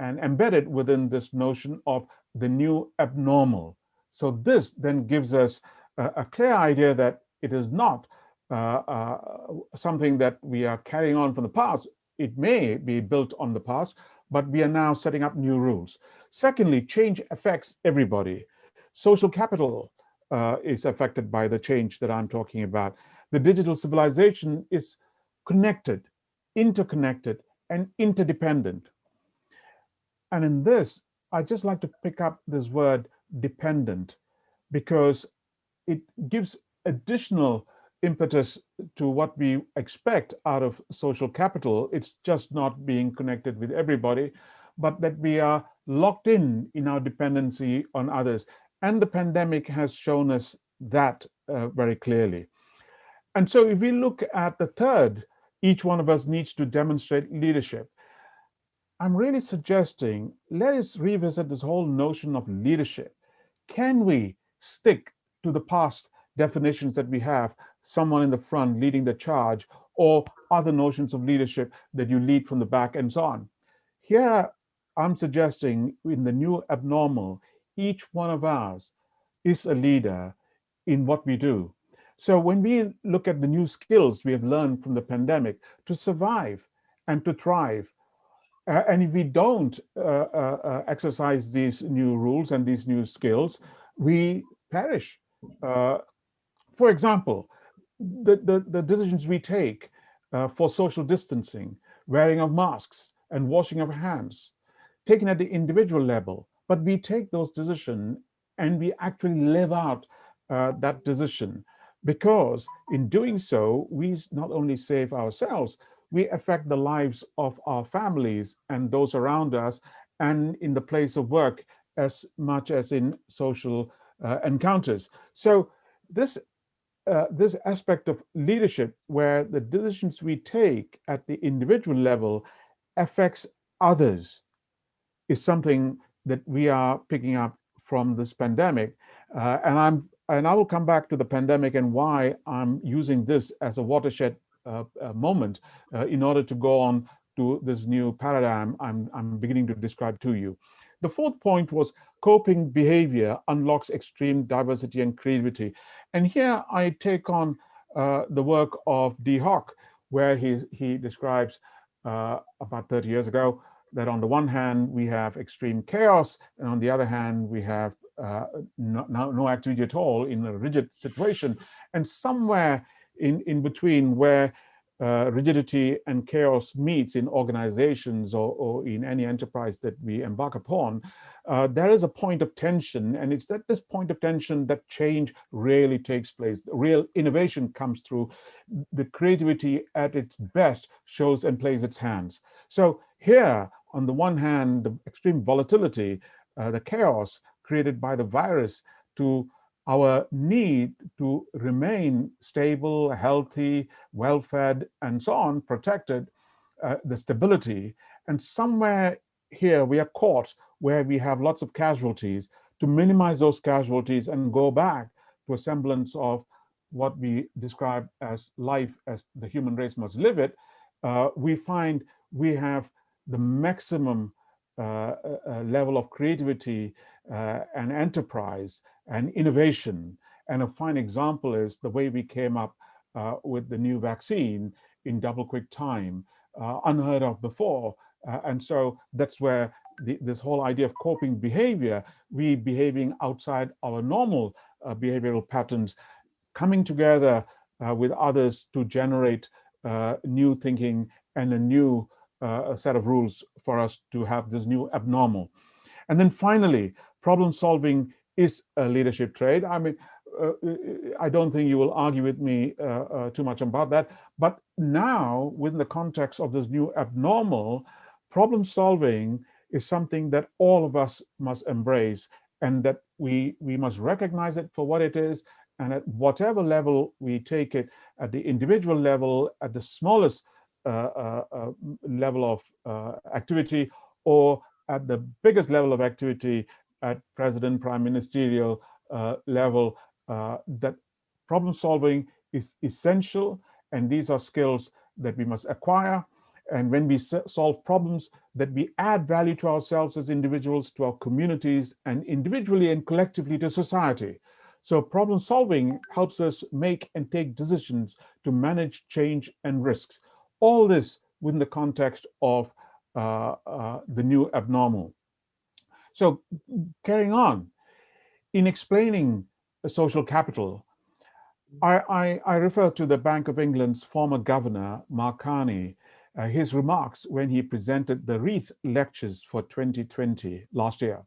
embedded within this notion of the new abnormal. So this then gives us a clear idea that it is not something that we are carrying on from the past. It may be built on the past, but we are now setting up new rules. Secondly, change affects everybody. Social capital is affected by the change that I'm talking about. The digital civilization is connected, interconnected, and interdependent. And in this, I just like to pick up this word dependent, because it gives additional impetus to what we expect out of social capital. It's just not being connected with everybody, but that we are locked in our dependency on others. And the pandemic has shown us that very clearly. And so if we look at the third, each one of us needs to demonstrate leadership. I'm really suggesting, let us revisit this whole notion of leadership. Can we stick to the past definitions that we have, someone in the front leading the charge, or other notions of leadership that you lead from the back and so on? Here, I'm suggesting in the new abnormal, each one of us is a leader in what we do. So when we look at the new skills we have learned from the pandemic to survive and to thrive, and if we don't exercise these new rules and these new skills, we perish. For example, the decisions we take for social distancing, wearing of masks, and washing of hands, taken at the individual level, but we take those decisions and we actually live out that decision, because in doing so, we not only save ourselves, we affect the lives of our families and those around us, and in the place of work as much as in social encounters. So this aspect of leadership, where the decisions we take at the individual level affects others, is something that we are picking up from this pandemic. And I will come back to the pandemic and why I'm using this as a watershed moment in order to go on to this new paradigm I'm beginning to describe to you. The fourth point was coping behavior unlocks extreme diversity and creativity. And here I take on the work of D. Hock, where he describes about 30 years ago that on the one hand we have extreme chaos, and on the other hand we have no activity at all in a rigid situation, and somewhere in between, where rigidity and chaos meets in organizations or in any enterprise that we embark upon, there is a point of tension, and it's at this point of tension that change really takes place. The real innovation comes through. The creativity at its best shows and plays its hands. So here, on the one hand, the extreme volatility, the chaos created by the virus, to our need to remain stable, healthy, well-fed, and so on, protected, the stability. And somewhere here we are caught where we have lots of casualties. To minimize those casualties and go back to a semblance of what we describe as life as the human race must live it, we find we have the maximum level of creativity and enterprise and innovation. And a fine example is the way we came up with the new vaccine in double quick time, unheard of before. And so that's where this whole idea of coping behavior, we behaving outside our normal behavioral patterns, coming together with others to generate new thinking and a new set of rules for us to have this new abnormal. And then finally, problem solving is a leadership trait. I mean, I don't think you will argue with me too much about that. But now, within the context of this new abnormal, problem solving is something that all of us must embrace, and that we must recognize it for what it is. And at whatever level we take it, at the individual level, at the smallest level of activity, or at the biggest level of activity at president, prime ministerial level, that problem solving is essential. And these are skills that we must acquire. And when we solve problems, that we add value to ourselves as individuals, to our communities, and individually and collectively to society. So problem solving helps us make and take decisions to manage change and risks. All this within the context of the new abnormal. So carrying on, in explaining social capital, I refer to the Bank of England's former governor, Mark Carney, his remarks when he presented the Wreath Lectures for 2020 last year,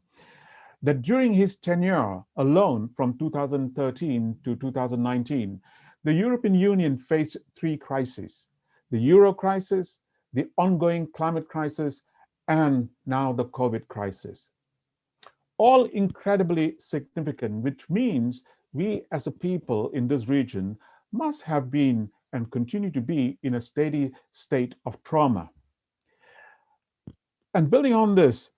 that during his tenure alone from 2013 to 2019, the European Union faced three crises: the Euro crisis, the ongoing climate crisis, and now the COVID crisis. All incredibly significant, which means we as a people in this region must have been and continue to be in a steady state of trauma. And building on this,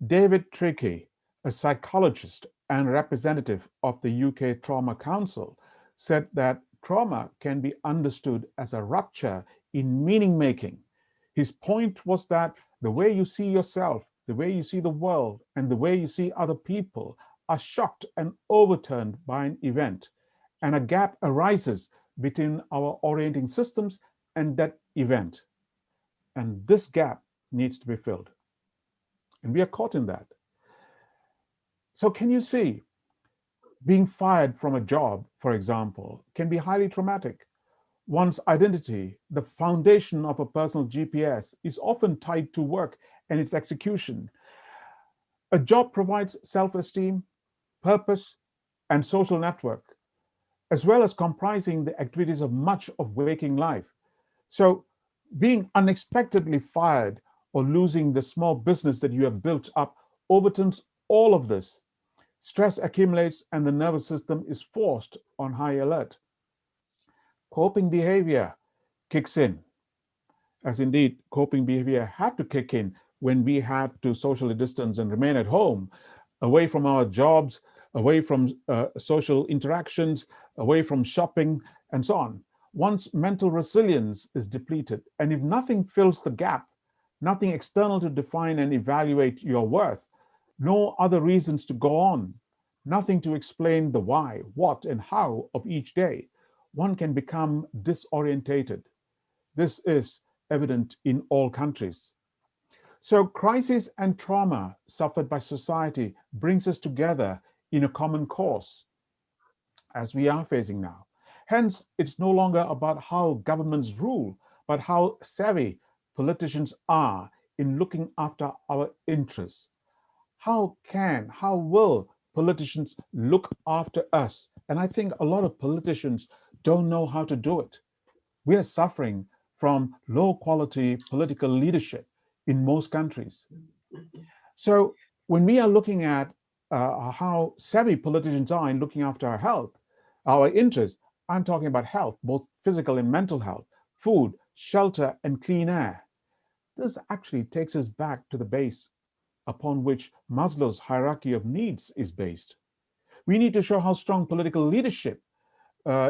David Trickey, a psychologist and representative of the UK Trauma Council, said that trauma can be understood as a rupture in meaning making. His point was that the way you see yourself, the way you see the world, and the way you see other people are shocked and overturned by an event, and a gap arises between our orienting systems and that event. And this gap needs to be filled. And we are caught in that. So can you see, being fired from a job, for example, can be highly traumatic. One's identity, the foundation of a personal GPS, is often tied to work and its execution. A job provides self-esteem, purpose, and social network, as well as comprising the activities of much of waking life. So being unexpectedly fired or losing the small business that you have built up overturns all of this. Stress accumulates and the nervous system is forced on high alert. Coping behavior kicks in, as indeed coping behavior had to kick in when we had to socially distance and remain at home, away from our jobs, away from social interactions, away from shopping, and so on. One's mental resilience is depleted, and if nothing fills the gap, nothing external to define and evaluate your worth, no other reasons to go on, nothing to explain the why, what, and how of each day, one can become disorientated. This is evident in all countries. So crisis and trauma suffered by society brings us together in a common cause, as we are facing now. Hence, it's no longer about how governments rule, but how savvy politicians are in looking after our interests. How will politicians look after us? And I think a lot of politicians don't know how to do it. We are suffering from low quality political leadership in most countries. So when we are looking at how savvy politicians are in looking after our health, our interests, I'm talking about health, both physical and mental health, food, shelter, and clean air. This actually takes us back to the base upon which Maslow's hierarchy of needs is based. We need to show how strong political leadership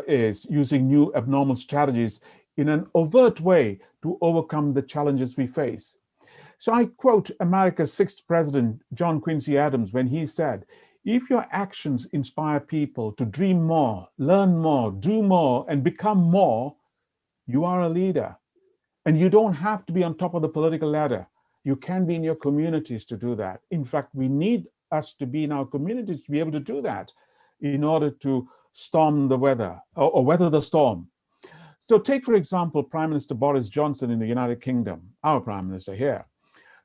is using new abnormal strategies in an overt way to overcome the challenges we face. So I quote America's sixth president, John Quincy Adams, when he said, "If your actions inspire people to dream more, learn more, do more, and become more, you are a leader. And you don't have to be on top of the political ladder. You can be in your communities to do that. In fact, we need us to be in our communities to be able to do that in order to storm the weather or weather the storm." So take, for example, Prime Minister Boris Johnson in the United Kingdom, our Prime Minister here.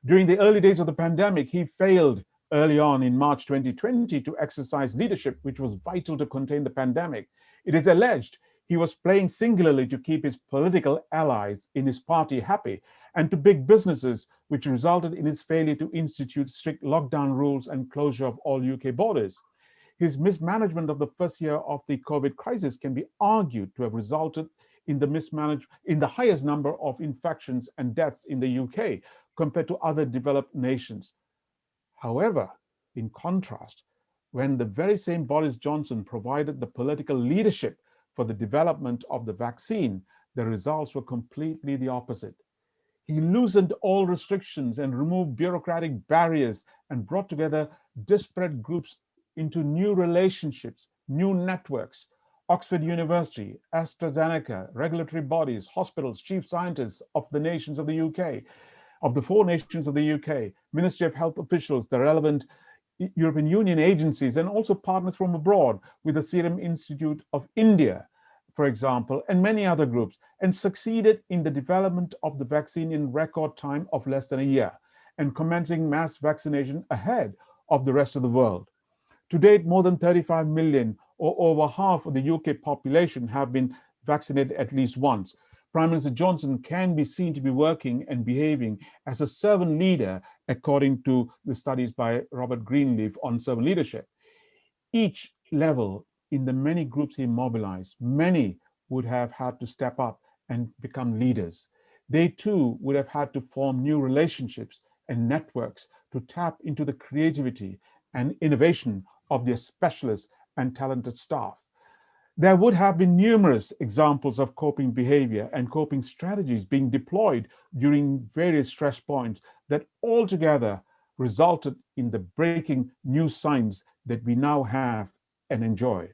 During the early days of the pandemic, he failed early on in March 2020 to exercise leadership, which was vital to contain the pandemic. It is alleged he was playing singularly to keep his political allies in his party happy and to big businesses, which resulted in his failure to institute strict lockdown rules and closure of all UK borders. His mismanagement of the first year of the COVID crisis can be argued to have resulted in the highest number of infections and deaths in the UK compared to other developed nations. However, in contrast, when the very same Boris Johnson provided the political leadership for the development of the vaccine, the results were completely the opposite. He loosened all restrictions and removed bureaucratic barriers and brought together disparate groups into new relationships, new networks. Oxford University, AstraZeneca, regulatory bodies, hospitals, chief scientists of the nations of the UK, of the four nations of the UK, Ministry of Health officials, the relevant European Union agencies, and also partners from abroad with the Serum Institute of India, for example, and many other groups, and succeeded in the development of the vaccine in record time of less than a year, and commencing mass vaccination ahead of the rest of the world. To date, more than 35 million, or over half of the UK population, have been vaccinated at least once. Prime Minister Johnson can be seen to be working and behaving as a servant leader, according to the studies by Robert Greenleaf on servant leadership. Each level in the many groups he mobilized, many would have had to step up and become leaders. They too would have had to form new relationships and networks to tap into the creativity and innovation of their specialists and talented staff. There would have been numerous examples of coping behavior and coping strategies being deployed during various stress points that altogether resulted in the breaking new science that we now have and enjoy.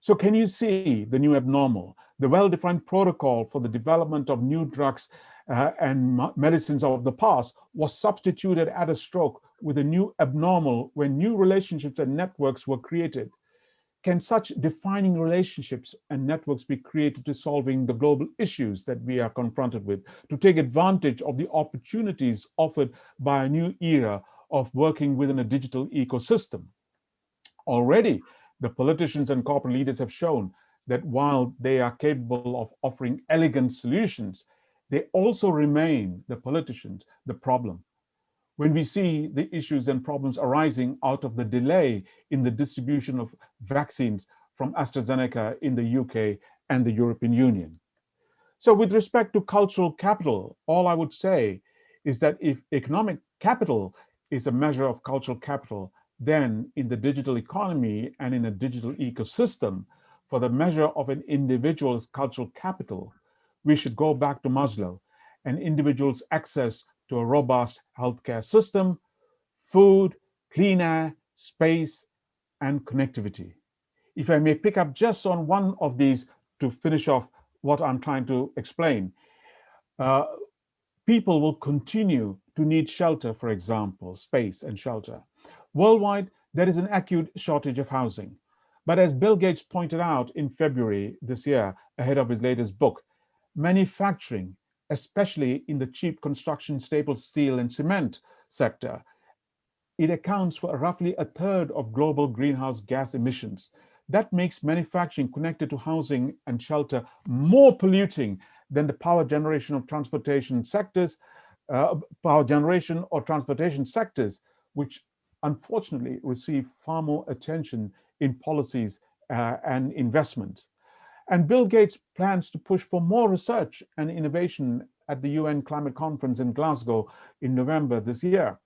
So can you see the new abnormal? The well-defined protocol for the development of new drugs and medicines of the past was substituted at a stroke with a new abnormal when new relationships and networks were created. Can such defining relationships and networks be created to solving the global issues that we are confronted with, to take advantage of the opportunities offered by a new era of working within a digital ecosystem? Already, the politicians and corporate leaders have shown that while they are capable of offering elegant solutions, they also remain, the politicians, the problem. When we see the issues and problems arising out of the delay in the distribution of vaccines from AstraZeneca in the UK and the European Union. So with respect to cultural capital, all I would say is that if economic capital is a measure of cultural capital, then in the digital economy and in a digital ecosystem, for the measure of an individual's cultural capital, we should go back to Maslow, an individual's access to a robust healthcare system, food, clean air, space, and connectivity. If I may pick up just on one of these to finish off what I'm trying to explain, people will continue to need shelter, for example, space and shelter. Worldwide, there is an acute shortage of housing. But as Bill Gates pointed out in February this year, ahead of his latest book, manufacturing, especially in the cheap construction staple steel and cement sector. It accounts for roughly a third of global greenhouse gas emissions. That makes manufacturing connected to housing and shelter more polluting than the power generation or transportation sectors, which unfortunately receive far more attention in policies and investment. And Bill Gates plans to push for more research and innovation at the UN Climate Conference in Glasgow in November this year.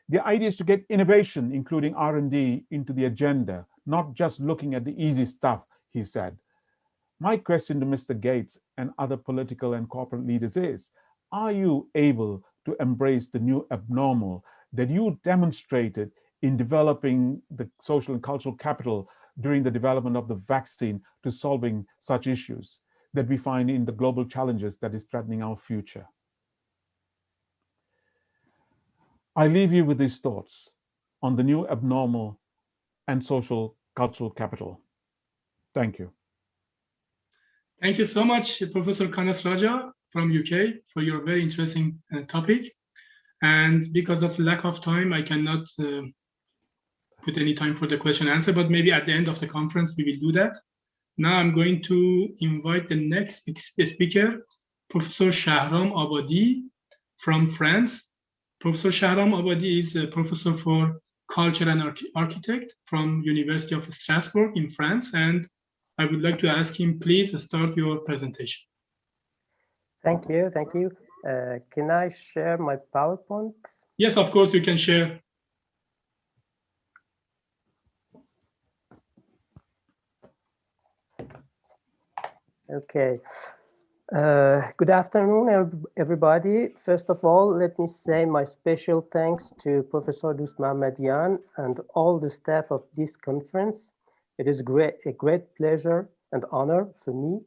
The idea is to get innovation, including R&D, into the agenda, not just looking at the easy stuff, he said. My question to Mr. Gates and other political and corporate leaders is, are you able to embrace the new abnormal that you demonstrated in developing the social and cultural capital during the development of the vaccine to solving such issues that we find in the global challenges that is threatening our future? I leave you with these thoughts on the new abnormal and social cultural capital. Thank you. Thank you so much, Professor Kanas Raja from UK, for your very interesting topic. And because of lack of time, I cannot put any time for the question and answer, but maybe at the end of the conference, we will do that. Now I'm going to invite the next speaker, Professor Shahram Abadi from France. Professor Shahram Abadi is a professor for culture and architect from University of Strasbourg in France. And I would like to ask him, please start your presentation. Thank you. Can I share my PowerPoint? Yes, of course, you can share. Okay. Good afternoon, everybody. First of all, let me say my special thanks to Professor Dost Mahmadian and all the staff of this conference. It is a great pleasure and honor for me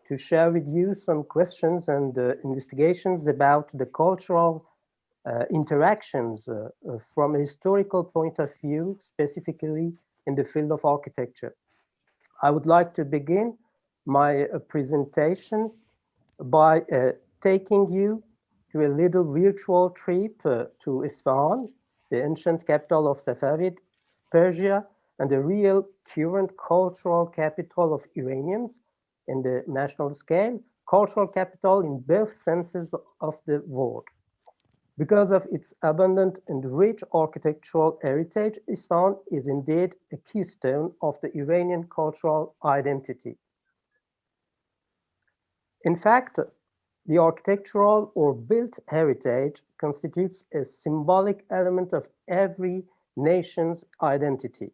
to share with you some questions and investigations about the cultural interactions from a historical point of view, specifically in the field of architecture. I would like to begin my presentation by taking you to a little virtual trip to Isfahan, the ancient capital of Safavid Persia, and the real current cultural capital of Iranians in the national scale, cultural capital in both senses of the word. Because of its abundant and rich architectural heritage, Isfahan is indeed a keystone of the Iranian cultural identity. In fact, the architectural or built heritage constitutes a symbolic element of every nation's identity.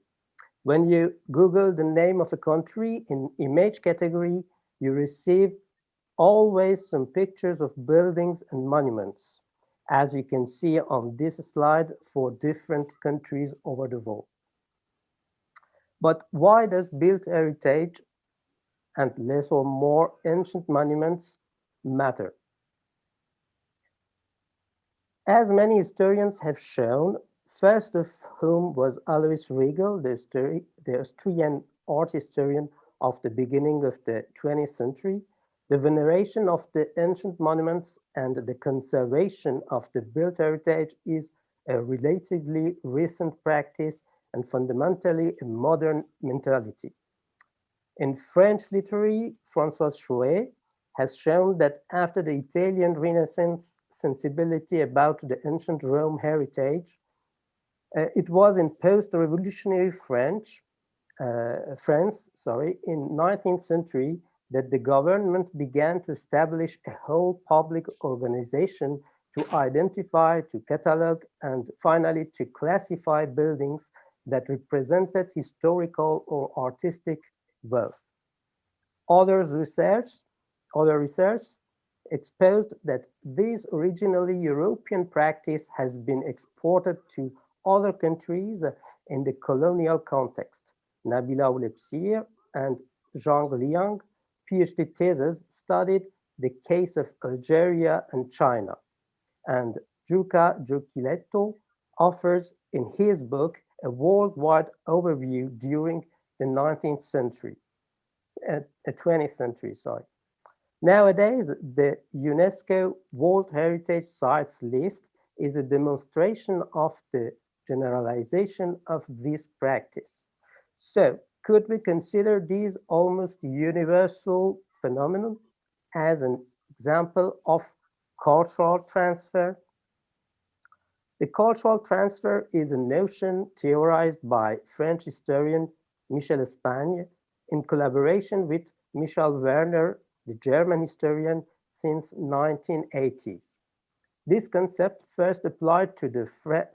When you Google the name of a country in image category, you receive always some pictures of buildings and monuments, as you can see on this slide for different countries over the world. But why does built heritage and less or more ancient monuments matter? As many historians have shown, first of whom was Alois Riegel, the Austrian art historian of the beginning of the 20th century, the veneration of the ancient monuments and the conservation of the built heritage is a relatively recent practice and fundamentally a modern mentality. In French literature, François Chouet has shown that after the Italian Renaissance sensibility about the ancient Rome heritage, it was in post-revolutionary France, in 19th century, that the government began to establish a whole public organization to identify, to catalog, and finally to classify buildings that represented historical or artistic wealth. Other research exposed that this originally European practice has been exported to other countries in the colonial context. Nabila Oulepsir and Zhang Liang PhD thesis studied the case of Algeria and China. And Giuca Giochiletto offers in his book a worldwide overview during the 20th century. Nowadays, the UNESCO World Heritage Sites list is a demonstration of the generalization of this practice. So, could we consider these almost universal phenomenon as an example of cultural transfer? The cultural transfer is a notion theorized by French historian Michel Espagne in collaboration with Michel Werner, the German historian, since 1980s. This concept, first applied to the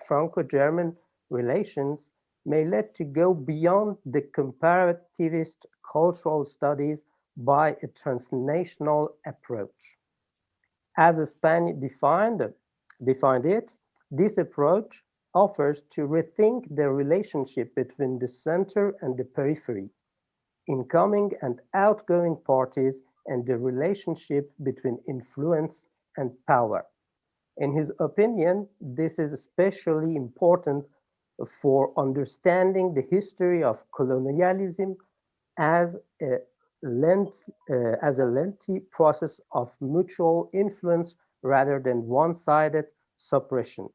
Franco-German relations, may lead to go beyond the comparativist cultural studies by a transnational approach. As Espagne defined it, this approach offers to rethink the relationship between the center and the periphery, incoming and outgoing parties, and the relationship between influence and power. In his opinion, this is especially important for understanding the history of colonialism as a lengthy process of mutual influence rather than one-sided suppression.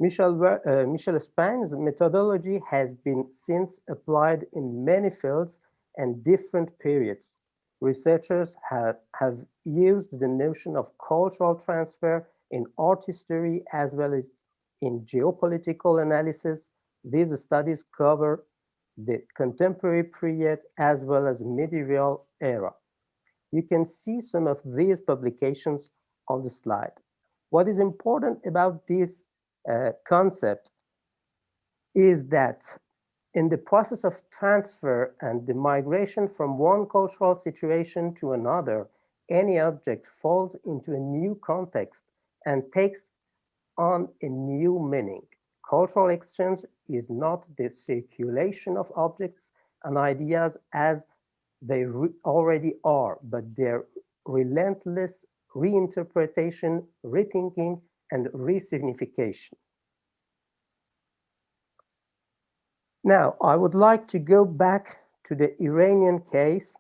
Michel Espagne's methodology has been since applied in many fields and different periods. Researchers have used the notion of cultural transfer in art history as well as in geopolitical analysis. These studies cover the contemporary period as well as medieval era. You can see some of these publications on the slide. What is important about this concept is that in the process of transfer and the migration from one cultural situation to another, any object falls into a new context and takes on a new meaning. Cultural exchange is not the circulation of objects and ideas as they already are, but their relentless reinterpretation, rethinking, and resignification. Now, I would like to go back to the Iranian case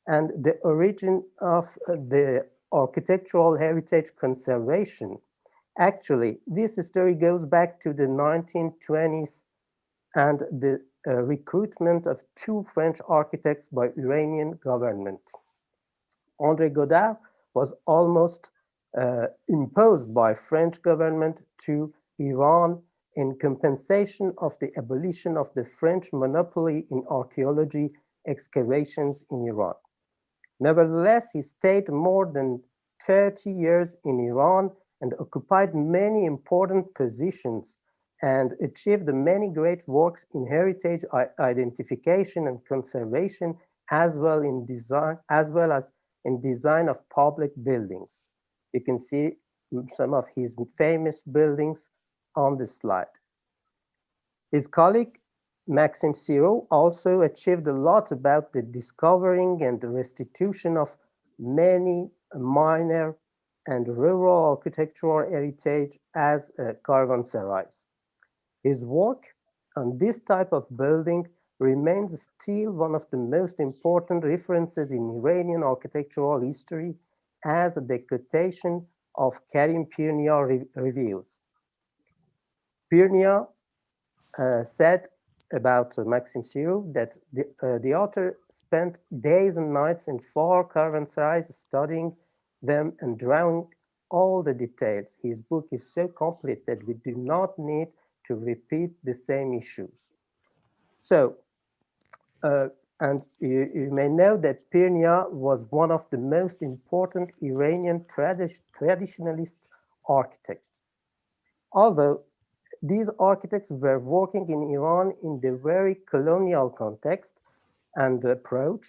and the origin of the architectural heritage conservation. Actually, this story goes back to the 1920s and the recruitment of two French architects by Iranian government. André Godard was almost imposed by French government to Iran in compensation of the abolition of the French monopoly in archaeology excavations in Iran. Nevertheless, he stayed more than 30 years in Iran and occupied many important positions and achieved many great works in heritage identification and conservation, as well as in design of public buildings. You can see some of his famous buildings on the slide. His colleague, Maxime Siro, also achieved a lot about the discovering and the restitution of many minor and rural architectural heritage as caravanserais. His work on this type of building remains still one of the most important references in Iranian architectural history, as the quotation of Karim Pirnia reveals. Pirnia said about Maxime Siro that the author spent days and nights in 4 caravanserais studying them and drawing all the details. His book is so complete that we do not need to repeat the same issues. So, and you may know that Pirnia was one of the most important Iranian traditionalist architects. Although these architects were working in Iran in the very colonial context and approach,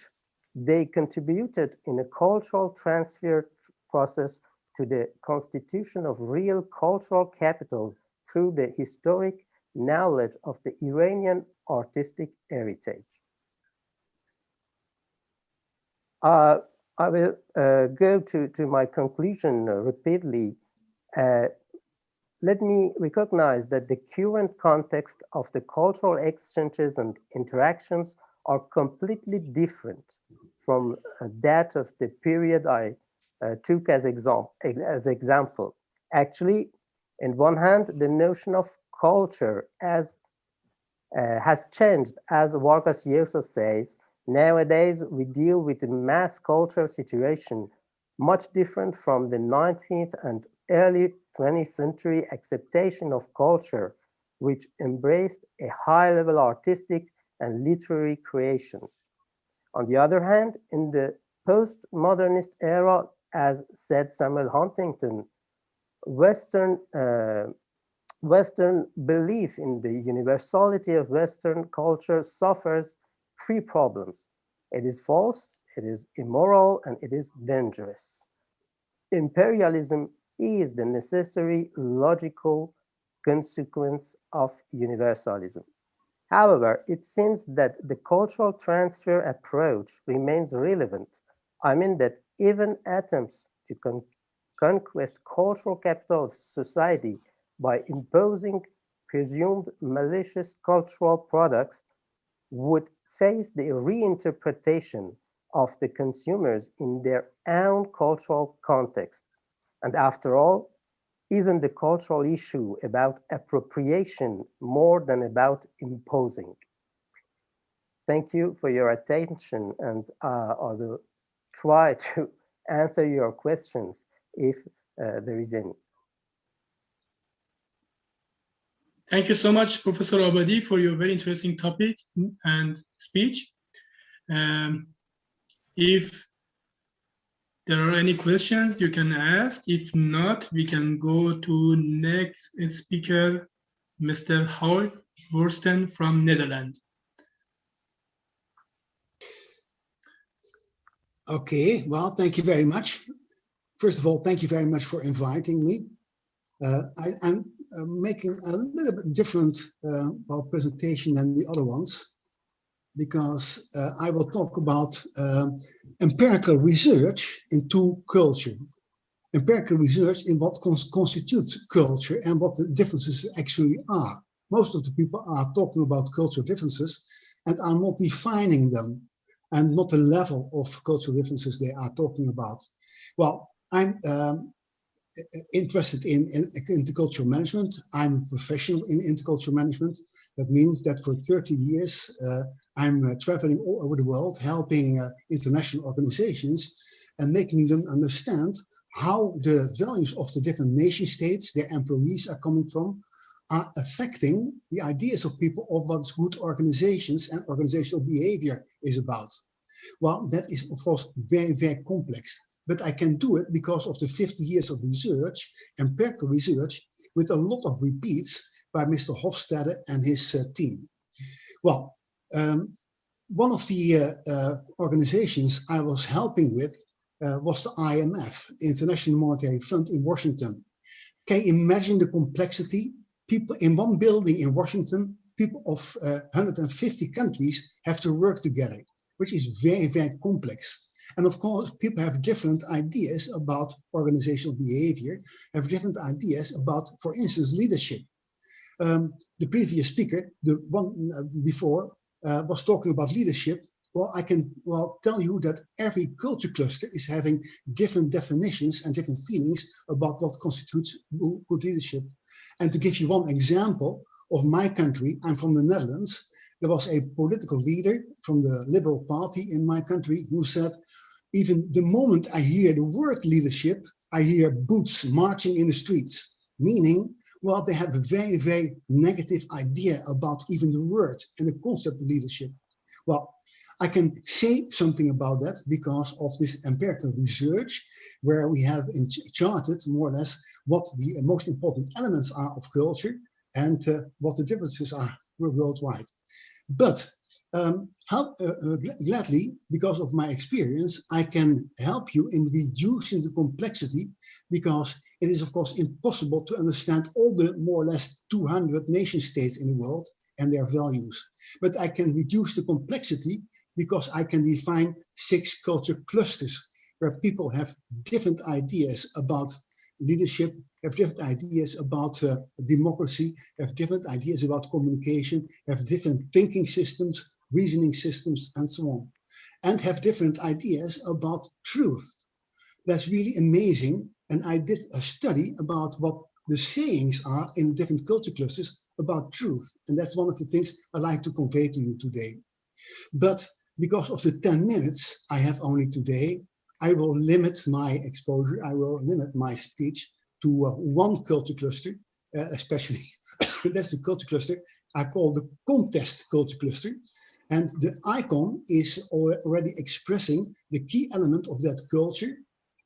they contributed in a cultural transfer process to the constitution of real cultural capital through the historic knowledge of the Iranian artistic heritage. I will go to my conclusion repeatedly. Let me recognize that the current context of the cultural exchanges and interactions are completely different from that of the period I took as example. Actually, on one hand, the notion of culture has changed, as Vargas Llosa says. Nowadays, we deal with a mass cultural situation much different from the 19th and early 20th century acceptation of culture, which embraced a high-level artistic and literary creations. On the other hand, in the postmodernist era, as said Samuel Huntington, Western belief in the universality of Western culture suffers three problems. It is false, it is immoral, and it is dangerous. Imperialism is the necessary logical consequence of universalism. However, it seems that the cultural transfer approach remains relevant. I mean that even attempts to conquest cultural capital of society by imposing presumed malicious cultural products would face the reinterpretation of the consumers in their own cultural context. And after all, isn't the cultural issue about appropriation more than about imposing? Thank you for your attention, and I will try to answer your questions if there is any. Thank you so much, Professor Abadi, for your very interesting topic and speech. If there are any questions, you can ask. If not, we can go to next speaker, Mr. Howard Worsten from Netherlands. Okay, well, thank you very much. First of all, thank you very much for inviting me. I'm making a little bit different presentation than the other ones, because I will talk about empirical research into culture. Empirical research in what constitutes culture and what the differences actually are. Most of the people are talking about cultural differences and are not defining them, and not the level of cultural differences they are talking about. Well, I'm interested in intercultural management. I'm a professional in intercultural management. That means that for 30 years, I'm traveling all over the world, helping international organizations and making them understand how the values of the different nation states their employees are coming from are affecting the ideas of people of what good organizations and organizational behavior is about. Well, that is of course very, very complex, but I can do it because of the 50 years of research, empirical research, with a lot of repeats by Mr. Hofstede and his team. Well, one of the organizations I was helping with was the IMF, International Monetary Fund in Washington. Can you imagine the complexity? People in one building in Washington, people of 150 countries have to work together, which is very, very complex. And of course, people have different ideas about organizational behavior, have different ideas about, for instance, leadership. The previous speaker, the one before, was talking about leadership. Well, I can tell you that every culture cluster is having different definitions and different feelings about what constitutes good leadership. And to give you one example of my country, I'm from the Netherlands. There was a political leader from the Liberal Party in my country who said, even the moment I hear the word leadership, I hear boots marching in the streets, meaning, well, they have a very, very negative idea about even the word and the concept of leadership. Well, I can say something about that because of this empirical research, where we have charted more or less what the most important elements are of culture and what the differences are worldwide. But gladly, because of my experience, I can help you in reducing the complexity, because it is, of course, impossible to understand all the more or less 200 nation states in the world and their values. But I can reduce the complexity because I can define 6 culture clusters where people have different ideas about leadership, have different ideas about democracy, have different ideas about communication, have different thinking systems, reasoning systems, and so on. and have different ideas about truth. That's really amazing. And I did a study about what the sayings are in different culture clusters about truth. And that's one of the things I'd like to convey to you today. But because of the 10 minutes I have only today, I will limit my exposure, I will limit my speech to one culture cluster, especially that's the culture cluster I call the contest culture cluster. And the icon is already expressing the key element of that culture.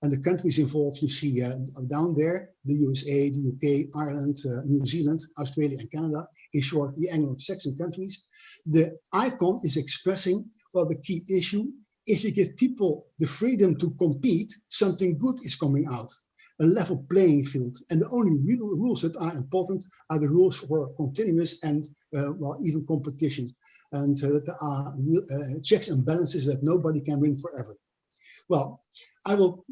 And the countries involved, you see down there, the USA, the UK, Ireland, New Zealand, Australia, and Canada. In short, the Anglo-Saxon countries. The icon is expressing, well, the key issue. If you give people the freedom to compete, something good is coming out. A level playing field. And the only real rules that are important are the rules for continuous and, well, even competition. And that there are checks and balances that nobody can win forever. Well, I will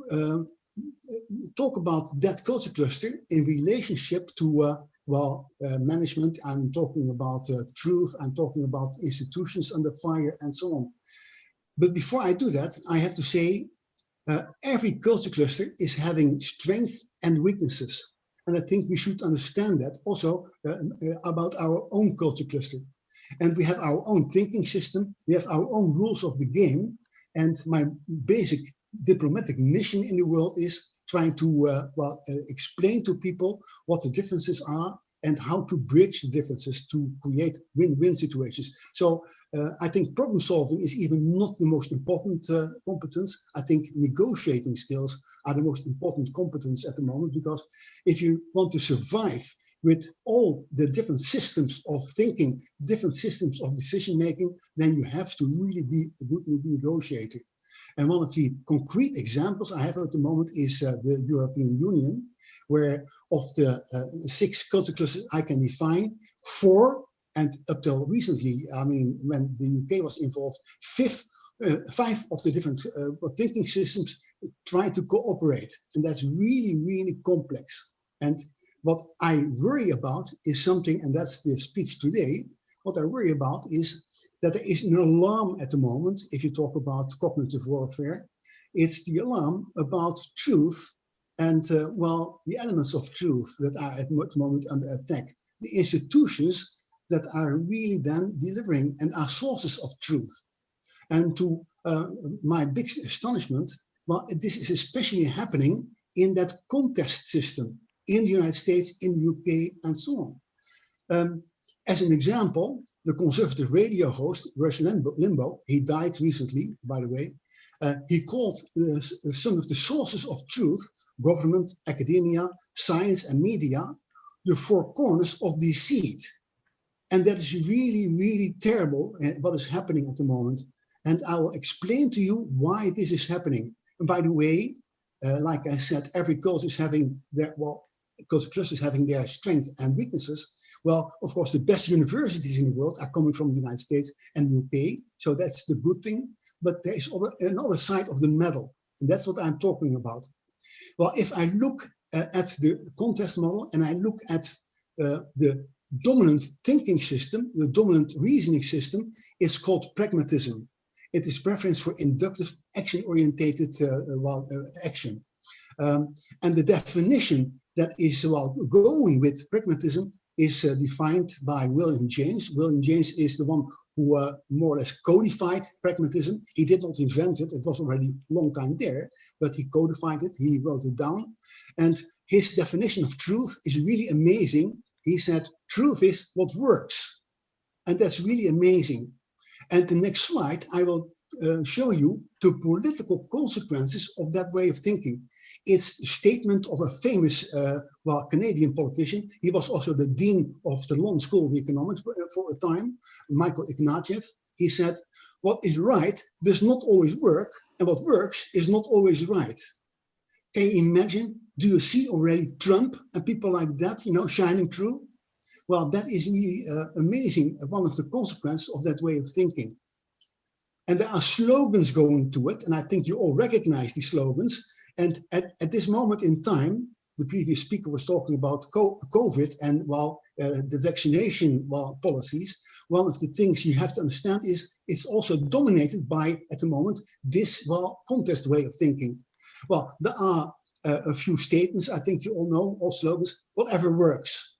talk about that culture cluster in relationship to management. I'm talking about truth. I'm talking about institutions under fire and so on. But before I do that, I have to say every culture cluster is having strengths and weaknesses. And I think we should understand that also about our own culture cluster. And we have our own thinking system. We have our own rules of the game. And my basic diplomatic mission in the world is trying to explain to people what the differences are and how to bridge the differences to create win-win situations. So I think problem solving is even not the most important competence. I think negotiating skills are the most important competence at the moment, because if you want to survive with all the different systems of thinking, different systems of decision making, then you have to really be a good negotiator. And one of the concrete examples I have at the moment is the European Union, where of the 6 culture clusters I can define, 4, and up till recently, I mean, when the UK was involved, 5 of the different thinking systems try to cooperate. And that's really, really complex. And what I worry about is something, and that's the speech today, what I worry about is that there is an alarm at the moment. If you talk about cognitive warfare, it's the alarm about truth and, well, the elements of truth that are at the moment under attack. The institutions that are really then delivering and are sources of truth. And to my big astonishment, well, this is especially happening in that contest system in the United States, in the UK, and so on. As an example, the conservative radio host, Rush Limbaugh, he died recently, by the way, he called some of the sources of truth, government, academia, science, and media, the 4 corners of deceit. And that is really, really terrible, what is happening at the moment. And I will explain to you why this is happening. And by the way, like I said, every culture is having their, well, culture clusters having their strengths and weaknesses. Well, of course, the best universities in the world are coming from the United States and the UK, so that's the good thing. But there is another side of the medal, and that's what I'm talking about. Well, if I look at the contest model and I look at the dominant thinking system, the dominant reasoning system, it's called pragmatism. It is preference for inductive, action-orientated action. And the definition that is going with pragmatism is defined by William James. William James is the one who more or less codified pragmatism. He did not invent it. It was already a long time there, but he codified it. He wrote it down. And his definition of truth is really amazing. He said, truth is what works. And that's really amazing. And the next slide, I will show you the political consequences of that way of thinking. It's a statement of a famous Canadian politician. He was also the dean of the London School of Economics for a time, Michael Ignatieff. He said, what is right does not always work, and what works is not always right. Can you imagine? Do you see already Trump and people like that, you know, shining through? Well, that is really amazing, one of the consequences of that way of thinking. And there are slogans going to it, and I think you all recognize these slogans. And at this moment in time, the previous speaker was talking about COVID and the vaccination policies. one of the things you have to understand is it's also dominated by, at the moment, this, well, contest way of thinking. Well, there are a few statements, I think you all know, all slogans, whatever works.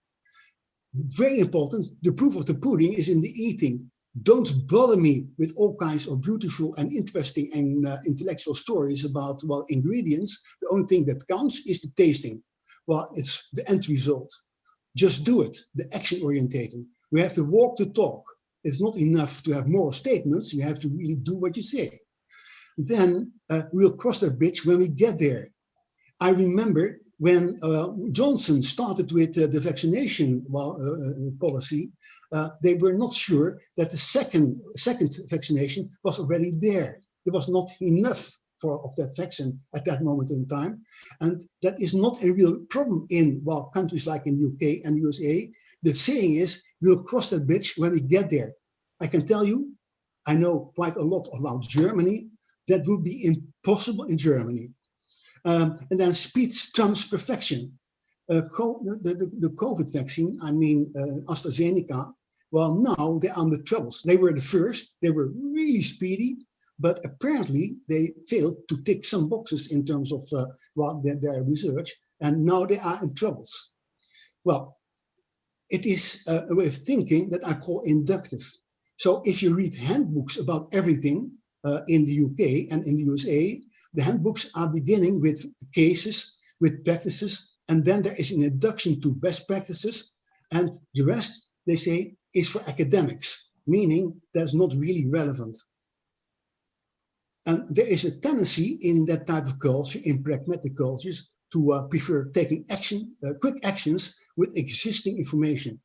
Very important, the proof of the pudding is in the eating. Don't bother me with all kinds of beautiful and interesting and intellectual stories about, well, ingredients. The only thing that counts is the tasting. Well, it's the end result. Just do it, the action orientated. We have to walk the talk. It's not enough to have moral statements. You have to really do what you say. Then we'll cross that bridge when we get there. I remember when Johnson started with the vaccination policy, they were not sure that the second vaccination was already there. There was not enough of that vaccine at that moment in time. And that is not a real problem in, well, countries like in the UK and USA. The saying is, we'll cross that bridge when we get there. I can tell you, I know quite a lot about Germany. That would be impossible in Germany. And then speed trumps perfection. The COVID vaccine, I mean AstraZeneca, well, now they're under troubles. They were the first, they were really speedy, but apparently they failed to tick some boxes in terms of well, their research, and now they are in troubles. Well, it is a way of thinking that I call inductive. So if you read handbooks about everything in the UK and in the USA, the handbooks are beginning with cases, with practices, and then there is an introduction to best practices, and the rest, they say, is for academics, meaning that's not really relevant. And there is a tendency in that type of culture, in pragmatic cultures, to prefer taking action, quick actions with existing information.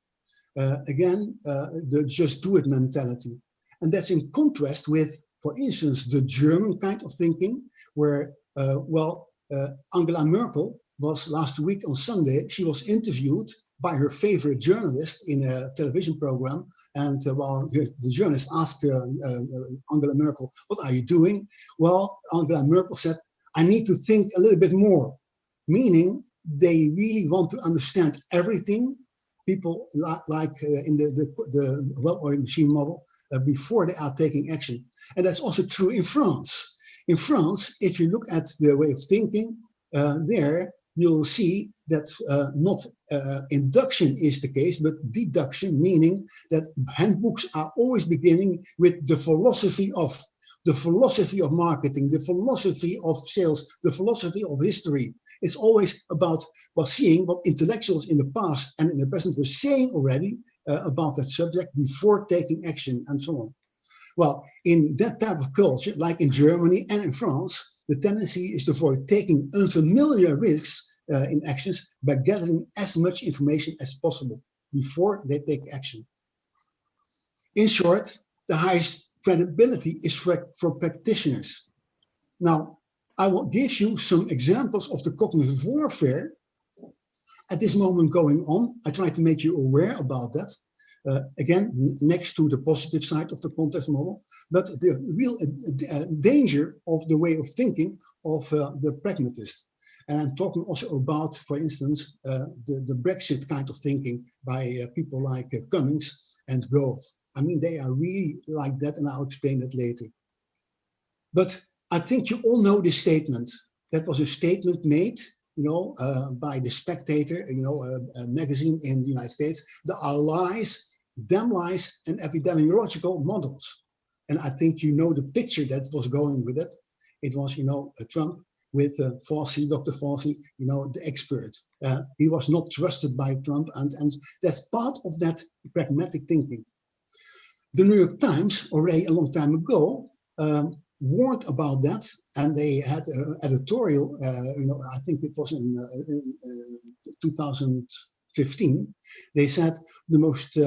Again, the just do it mentality. And that's in contrast with, for instance, the German kind of thinking, where, well, Angela Merkel was last week on Sunday, she was interviewed by her favorite journalist in a television program. And well, the journalist asked Angela Merkel, what are you doing? Well, Angela Merkel said, I need to think a little bit more, meaning they really want to understand everything. People like in the well-oiled machine model before they are taking action. And that's also true in France. In France, if you look at the way of thinking, there you'll see that not induction is the case, but deduction, meaning that handbooks are always beginning with the philosophy of marketing, the philosophy of sales, the philosophy of history. It's always about, well, seeing what intellectuals in the past and in the present were saying already about that subject before taking action and so on. Well, in that type of culture, like in Germany and in France, the tendency is to avoid taking unfamiliar risks in actions by gathering as much information as possible before they take action. In short, the highest credibility is for practitioners. Now, I will give you some examples of the cognitive warfare at this moment going on. I try to make you aware about that. Again, next to the positive side of the context model, but the real danger of the way of thinking of the pragmatist. And I'm talking also about, for instance, the Brexit kind of thinking by people like Cummings and Gove. I mean, they are really like that, and I'll explain that later. But I think you all know this statement. That was a statement made, you know, by the Spectator, you know, a magazine in the United States. There are lies, damn lies, and epidemiological models. And I think you know the picture that was going with it. It was, you know, Trump with Fauci, Dr. Fauci, you know, the expert. He was not trusted by Trump, and that's part of that pragmatic thinking. The New York Times, already a long time ago, warned about that, and they had an editorial, you know, I think it was in 2015. They said the most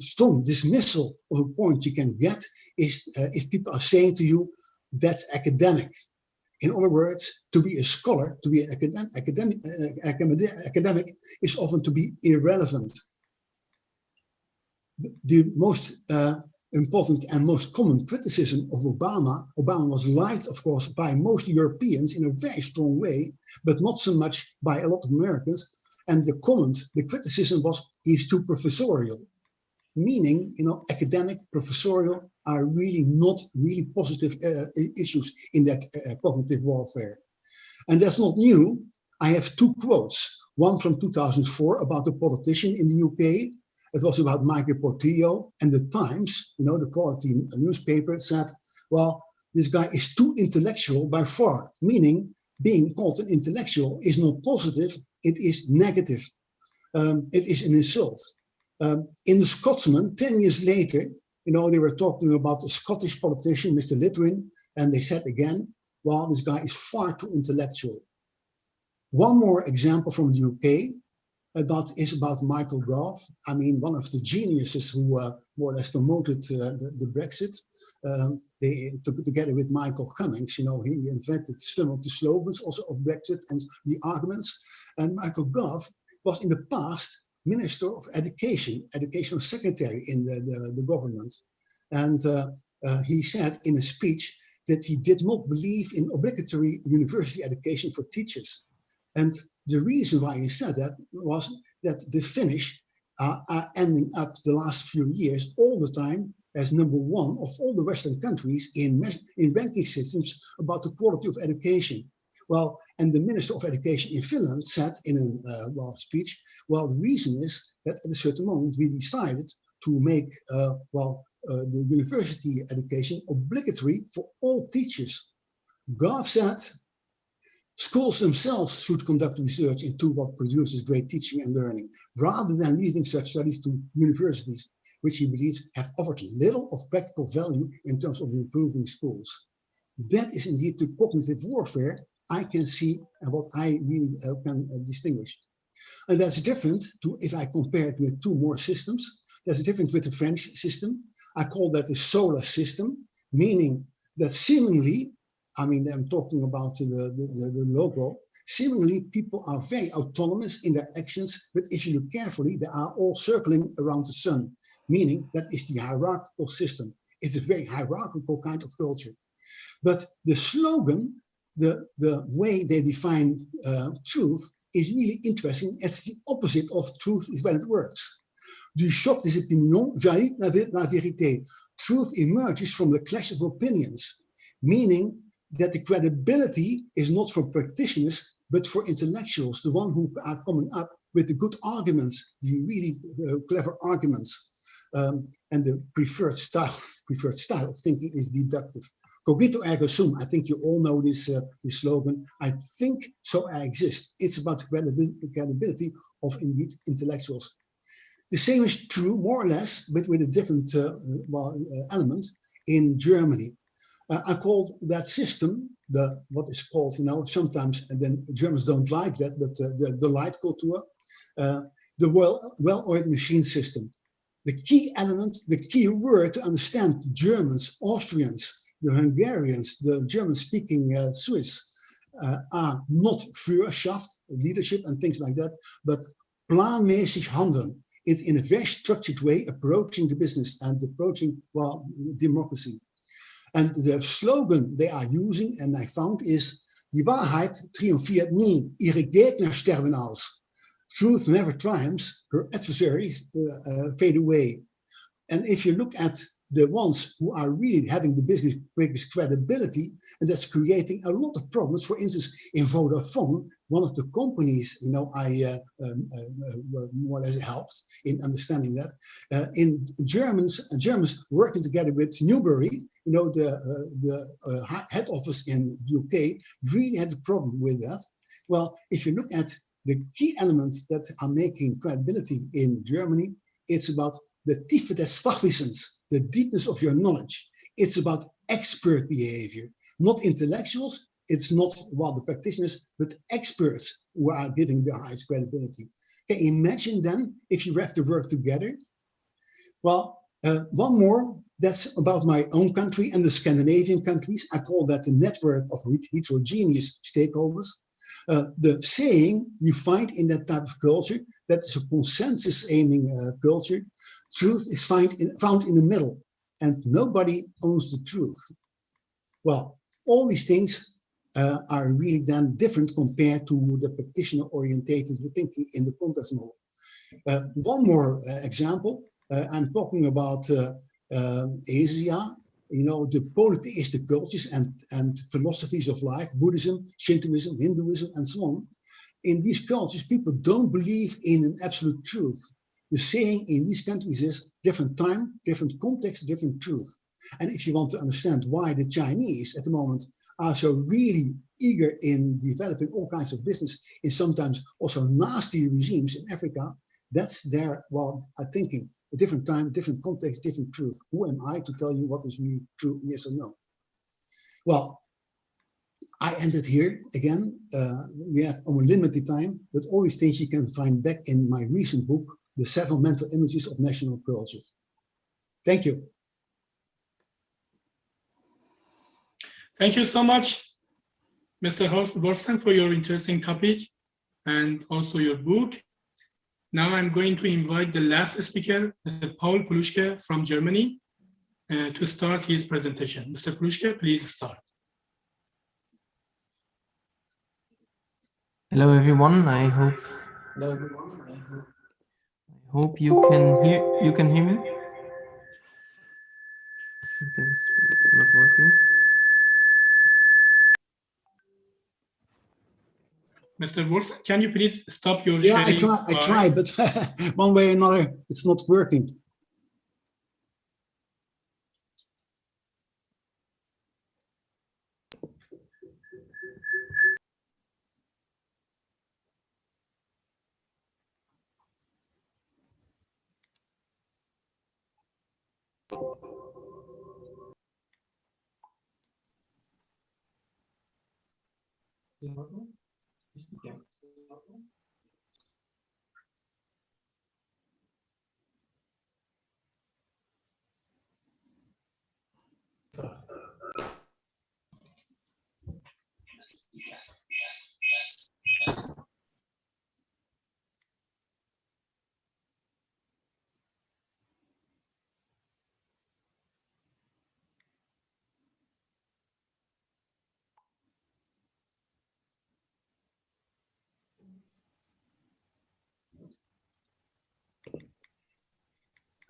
strong dismissal of a point you can get is if people are saying to you, that's academic. In other words, to be a scholar, to be an academic is often to be irrelevant. The most important and most common criticism of Obama was liked, of course, by most Europeans in a very strong way, but not so much by a lot of Americans. And the criticism was, he's too professorial. meaning, academic, professorial are really not really positive issues in that cognitive warfare. And that's not new. I have two quotes, one from 2004 about a politician in the UK. It was about Michael Portillo, and the Times, the quality newspaper, said, well, this guy is too intellectual by far, meaning being called an intellectual is not positive, it is negative. It is an insult. In the Scotsman, 10 years later, they were talking about a Scottish politician, Mr. Litwin, and they said again, well, this guy is far too intellectual. One more example from the UK is about Michael Gove. I mean, one of the geniuses who more or less promoted the Brexit. They together with Michael Cummings, he invented some of the slogans also of Brexit and the arguments. And Michael Gove was in the past Minister of Education, Educational Secretary in the government. And he said in a speech that he did not believe in obligatory university education for teachers. And the reason why he said that was that the Finnish are ending up the last few years all the time as number one of all the Western countries in ranking systems about the quality of education. Well, and the Minister of Education in Finland said in a speech, well, the reason is that at a certain moment we decided to make the university education obligatory for all teachers. Gove said, schools themselves should conduct research into what produces great teaching and learning, rather than leaving such studies to universities, which he believes have offered little of practical value in terms of improving schools. That is indeed the cognitive warfare I can see and what I really can distinguish. And that's different to, if I compare it with two more systems, that's different with the French system. I call that the solar system, meaning that seemingly, I mean, I'm talking about the logo, seemingly people are very autonomous in their actions, but if you look carefully, they are all circling around the sun, meaning that is the hierarchical system. It's a very hierarchical kind of culture. But the slogan, the way they define truth is really interesting. It's the opposite of truth is when it works. Du choc des opinions jaillit la vérité. Truth emerges from the clash of opinions, meaning that the credibility is not for practitioners, but for intellectuals, the one who are coming up with the good arguments, the really clever arguments. And the preferred style of thinking is deductive. Cogito ergo sum, I think you all know this slogan. I think so I exist. It's about the credibility of indeed intellectuals. The same is true, more or less, but with a different element in Germany. I call that system what is called, sometimes, and then Germans don't like that, but the Leitkultur, the well-oiled machine system. The key element, the key word to understand Germans, Austrians, the Hungarians, the German-speaking Swiss are not Führerschaft, leadership and things like that, but planmäßig handeln. It's in a very structured way approaching the business and approaching, democracy. And the slogan they are using, and I found, is Die Wahrheit triumphiert nie, ihre Gegner sterben aus. Truth never triumphs, her adversaries fade away. And if you look at the ones who are really having the biggest credibility, and that's creating a lot of problems. For instance, in Vodafone, one of the companies, I more or less helped in understanding that. In Germans working together with Newbury, the head office in the UK, really had a problem with that. Well, if you look at the key elements that are making credibility in Germany, it's about the Tiefe des Fachwissens, the deepness of your knowledge. It's about expert behavior, not intellectuals. It's not the practitioners, but experts who are giving the highest credibility. Can you imagine then if you have to work together? Well, one more, that's about my own country and the Scandinavian countries. I call that the network of heterogeneous stakeholders. The saying you find in that type of culture, that is a consensus-aiming culture. Truth is found in the middle, and nobody owns the truth. Well, all these things are really then different compared to the practitioner-orientated thinking in the context model. One more example. I'm talking about Asia, you know, the polytheistic cultures and philosophies of life, Buddhism, Shintoism, Hinduism, and so on. In these cultures, people don't believe in an absolute truth. The saying in these countries is different time, different context, different truth. And if you want to understand why the Chinese at the moment are so really eager in developing all kinds of business in sometimes also nasty regimes in Africa, that's their, well, I'm thinking, a different time, different context, different truth. Who am I to tell you what is really true, yes or no? Well, I ended here again. We have only limited time, but all these things you can find back in my recent book, The 7 Mental Images of National Culture. Thank you. Thank you so much, Mr. Horsten, for your interesting topic and also your book. Now I'm going to invite the last speaker, Mr. Paul Pluschke from Germany, to start his presentation. Mr. Pluschke, please start. Hello everyone. I hope you can hear me. Something's not working. Mr. Horsten, can you please stop your sharing? Yeah, I try, but one way or another, it's not working.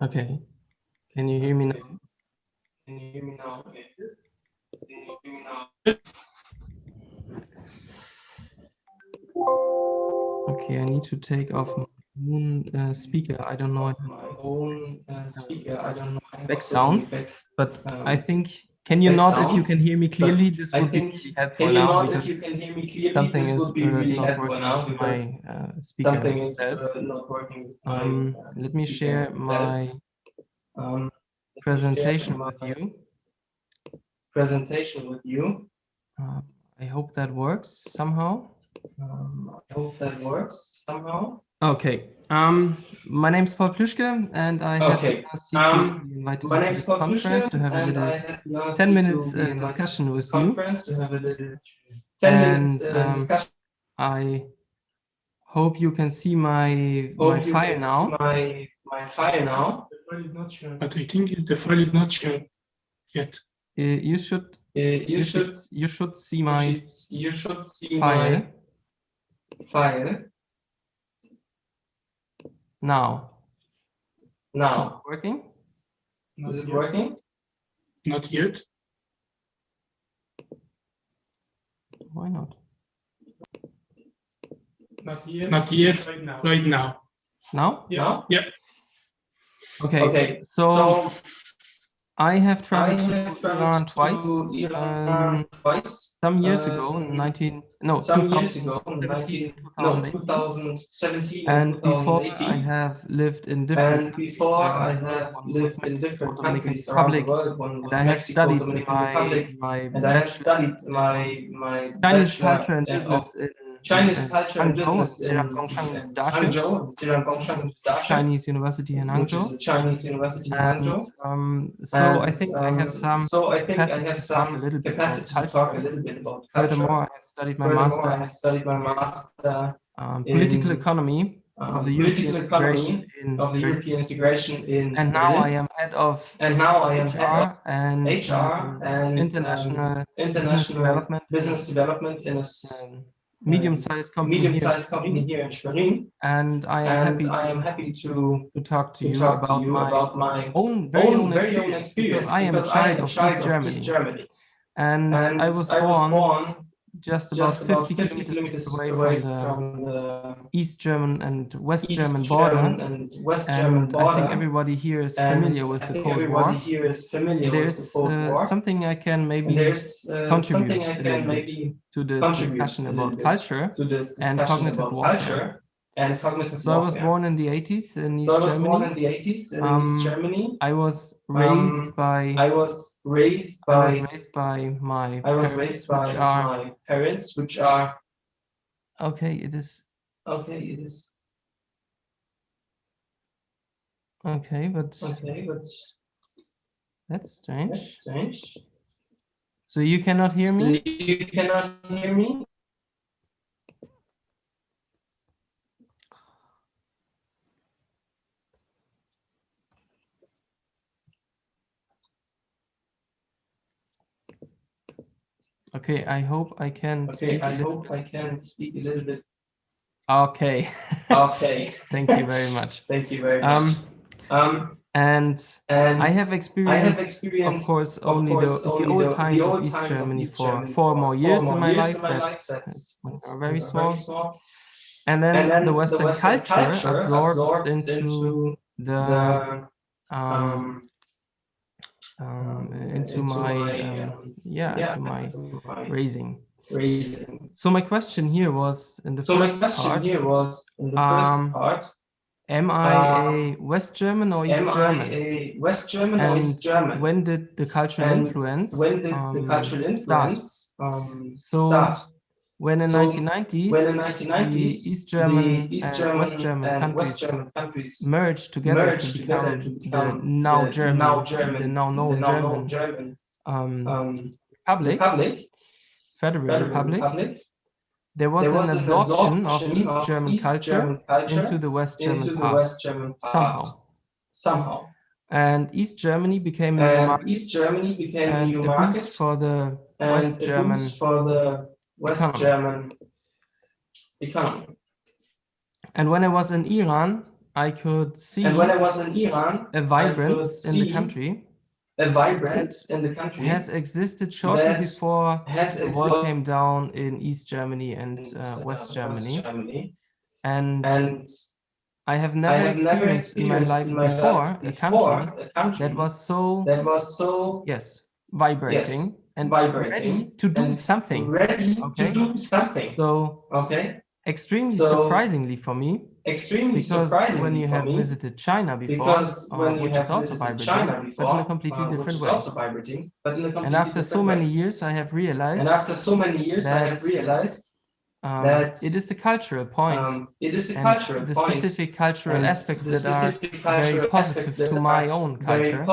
Okay. Can you hear me now? Okay, I need to take off my own speaker. I don't know back sounds, but I think, can you nod if you can hear me clearly? This would be really helpful now because something is not working with my speaker itself. Let me share my presentation with you. I hope that works somehow. Okay. My name is Paul Pluschke, and I had the chance to be invited to this conference to have a little 10 minutes discussion with you. And I hope you can see my file now. The file is not shown, but I think the file is not shown yet. You should see my file now. Is it working? Not yet. Why not? Not yet. Right now. Now? Yeah. Yeah. Okay. So I have traveled to Iran twice. Some years ago, 2017, and before I have lived in different countries. I have lived in different countries around the world. And I have studied my Chinese culture and business in Hangzhou, Chinese University in Hangzhou. And so I think I have some capacity to talk a little bit about culture. Furthermore, I have studied my master political economy of the European integration in and now I am head of HR and international business development in medium-sized company here in Schwerin, and I am happy to talk to you about my own very own experience, because I am a child of East Germany, and I was born just about 50 kilometers away from the East German and West German border, and I think everybody here is familiar with the Cold War. There's something I can maybe contribute a little bit to this discussion about culture and cognitive warfare. So I was born in the 80s in East Germany. I was raised by my parents, which are okay. It is okay, but that's strange. So you cannot hear me? Okay, I hope I can speak a little bit. Okay. Thank you very much. And I have experienced, of course, only the old times of East Germany for 4 more years in my life. That's very small. And then the Western culture absorbed into the into my raising. So my question here was in the first part, am I a West German or East German? And when did the cultural influence start? So when in the 1990s, the East German and West German countries merged together to become the now known German Republic, Federal Republic, there was an absorption of East German culture into the West German part somehow. And East Germany became a new market, and a boost for the West German economy. And when I was in Iran, I could see a vibrance in the country. Has existed shortly before the wall came down in East Germany and West Germany. And I have never experienced in my life before a country that was so vibrating and ready to do something. So extremely surprisingly for me, because when you have visited China before, which is also vibrating, but in a completely different way. And after so many years, I have realized that it is the cultural point, and the specific cultural aspects that are very positive to my own culture,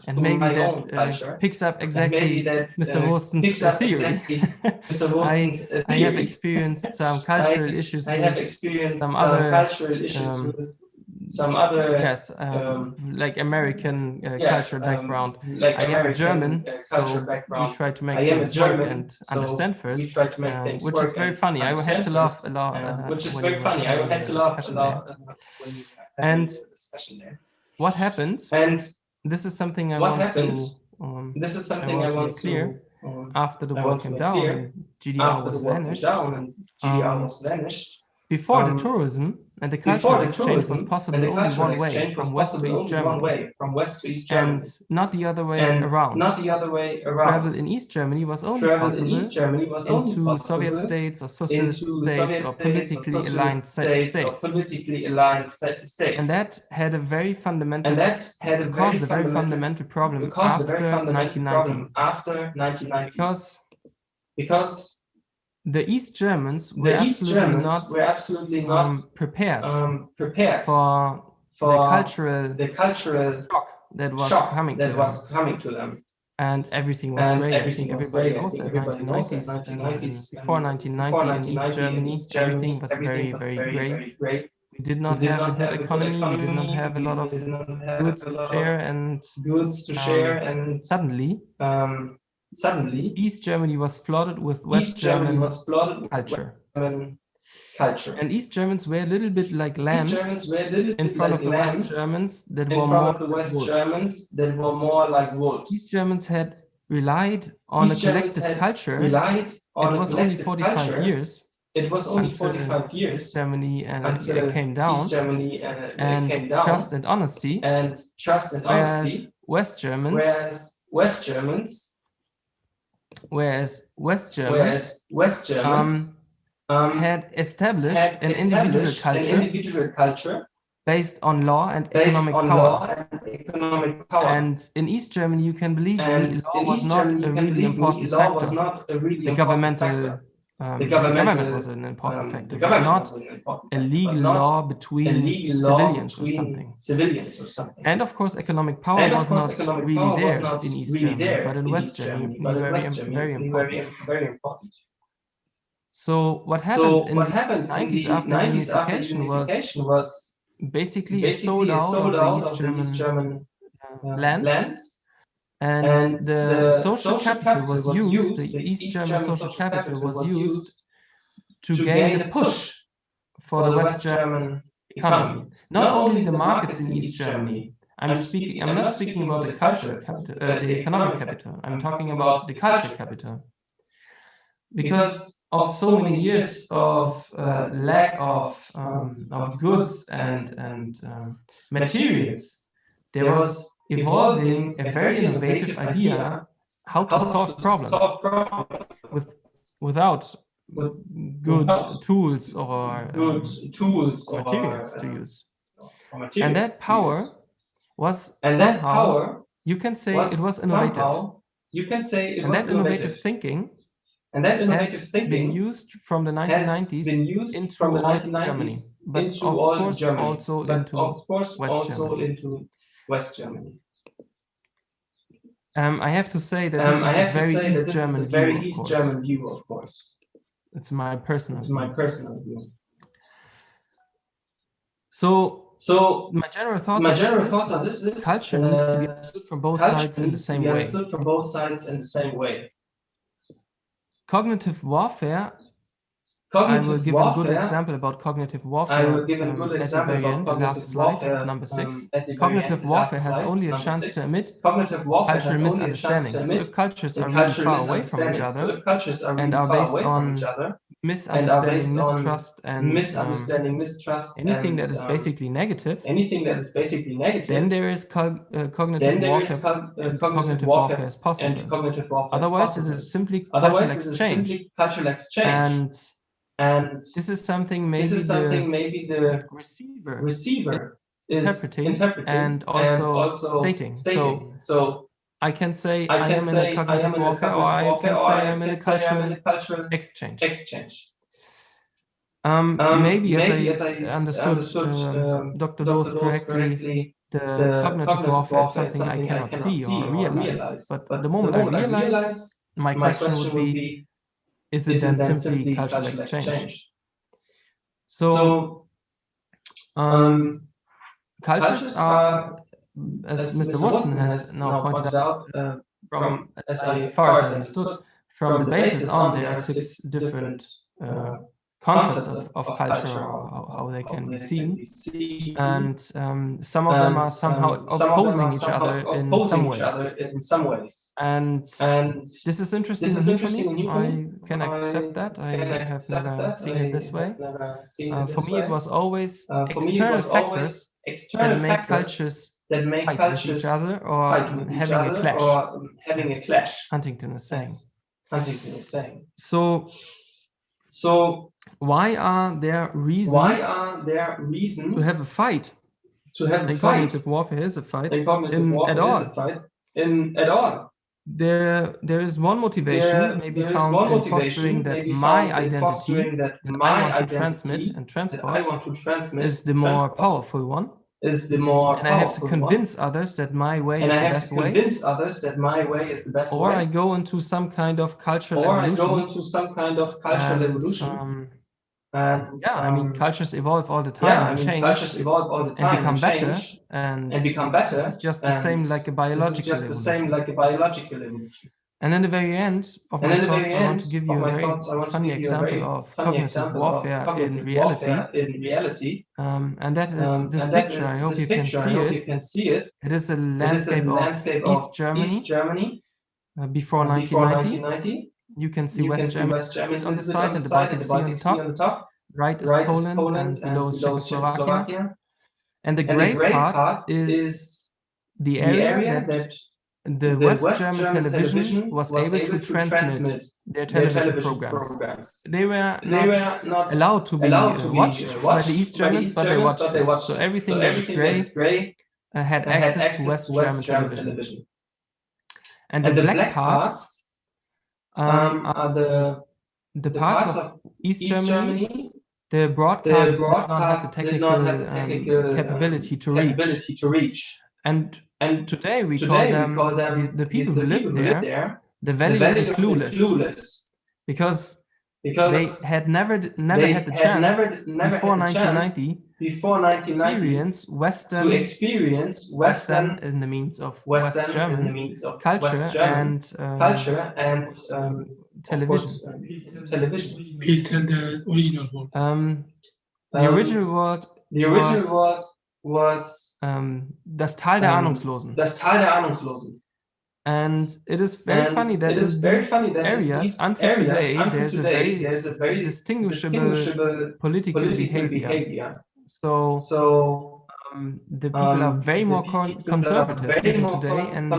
and maybe that picks up exactly Mr. Horsten's theory. I have experienced some cultural issues with some other like American cultural background. I am German, so we try to make things work and understand first, which is very funny. I had to laugh a lot. Which is very funny. I had to laugh a lot. And what happened? And this is something I want to make clear. After the wall came down and GDR was vanished, before the tourism and the cultural exchange was possible only one way, from West to East Germany, and not the other way around. Travel in East Germany was only possible into Soviet states or socialist states or politically aligned states. And that had a very fundamental, caused a very fundamental problem after 1990. Because the East Germans were absolutely not prepared for the cultural shock that was coming to them. And everything was great. Everybody knows that 1990s, before 1990 in East Germany, everything was very, very great. We did not have a good economy. We did not have a lot of goods to share, and suddenly, East Germany was flooded with West German culture. culture. And East Germans were a little bit like lambs in front of the West Germans that were more like wolves. East Germans had relied on a collective culture. It was only 45 years. It was only 45 years. Germany came down. And trust and honesty. Whereas West Germans had established an individual culture based on law and economic power. And in East Germany, you can believe me, law was not a really important factor. The government was an important factor, but not a legal law between civilians or something. And of course, economic power was not really there in East Germany, but in West Germany, very important. So what happened in the 90s after unification was basically a sold out of the East German lands. And the social capital was used, the East German social capital was used to gain the push for the West German economy. Not only the markets in East Germany. I'm not speaking about the cultural capital, the economic capital. I'm talking about the cultural capital. Because of so many years of lack of goods and materials, there was evolving a very innovative idea how to solve problems without good tools or materials to use. And that power was somehow, you can say it was innovative. And that innovative thinking has been used from the 1990s into Germany, but of course also into West Germany. I have to say that this is a very East German view, of course. It's my personal view. So my general thoughts on this is culture needs to be understood from both sides in the same way. Cognitive warfare, I will give a good example about cognitive warfare at the very end, the last slide, number 6. Cognitive warfare has only a chance to admit cultural misunderstanding. So if cultures are really far away from each other and are based on misunderstanding, mistrust, and anything that is basically negative, then there is cognitive warfare is possible. Otherwise, it is simply cultural exchange. And this is something maybe the receiver is interpreting and also stating. So I can say I am in a cognitive warfare, or I can say I'm in a cultural exchange. Maybe as I understood Dr. Doos correctly, the cognitive warfare is something I cannot see or realize. But the moment I realize, my question would be, is it then simply cultural exchange? So cultures are, as Mr. Watson has now pointed out, from as far as I understood, from the basis on, there are 6 different concepts of culture, or how they can be seen, and some of them are somehow opposing each other in some ways. And this is interesting for me. I can accept that. I have never seen it this way. For me, it was always external factors that make cultures fight with each other or having a clash. Huntington is saying. So why are there reasons to have a fight? Cognitive warfare is a fight at all. There is one motivation maybe found in fostering that my identity that I want to transmit and transport is the more powerful one. And I have to convince others that my way is the best way. Or I go into some kind of cultural evolution. I mean, cultures evolve all the time and change and become better. And this is just the same like a biological evolution. And in the very end of my thoughts, I want to give you a very funny example of cognitive warfare in reality. And that is this picture. I hope you can see it. It is a landscape of East Germany before 1990. You can see West Germany on the side and the Baltic Sea on the top. Right is Poland and below is Czechoslovakia. And the gray part is the area that the West German television was able to transmit their television programs. They were not allowed to be watched by the East Germans, but they watched them. So everything that is gray had access to West German television. And the black parts are the parts of East Germany. The broadcast did not have the technical capability to reach. And today we call them the people who live there, the valley of the clueless, because they had never had the chance before 1990 to experience Western in the means of West German culture and television. Please tell the original word. The original word was das Tal der Ahnungslosen. And it is very funny that in these areas, until today, there's a very distinguishable political behavior. So the people are very more conservative even today and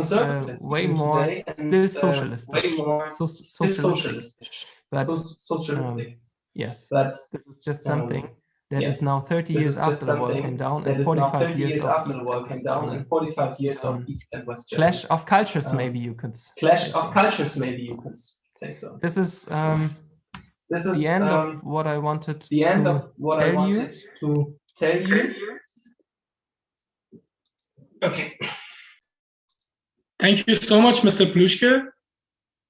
way more still socialistic. But yes, this is just something that is now 30 years after the wall came down and 45 years of East and West Germany. Clash of cultures, maybe you could say so. This is the end of what I wanted to tell you. Okay. Thank you so much, Mr. Plushke,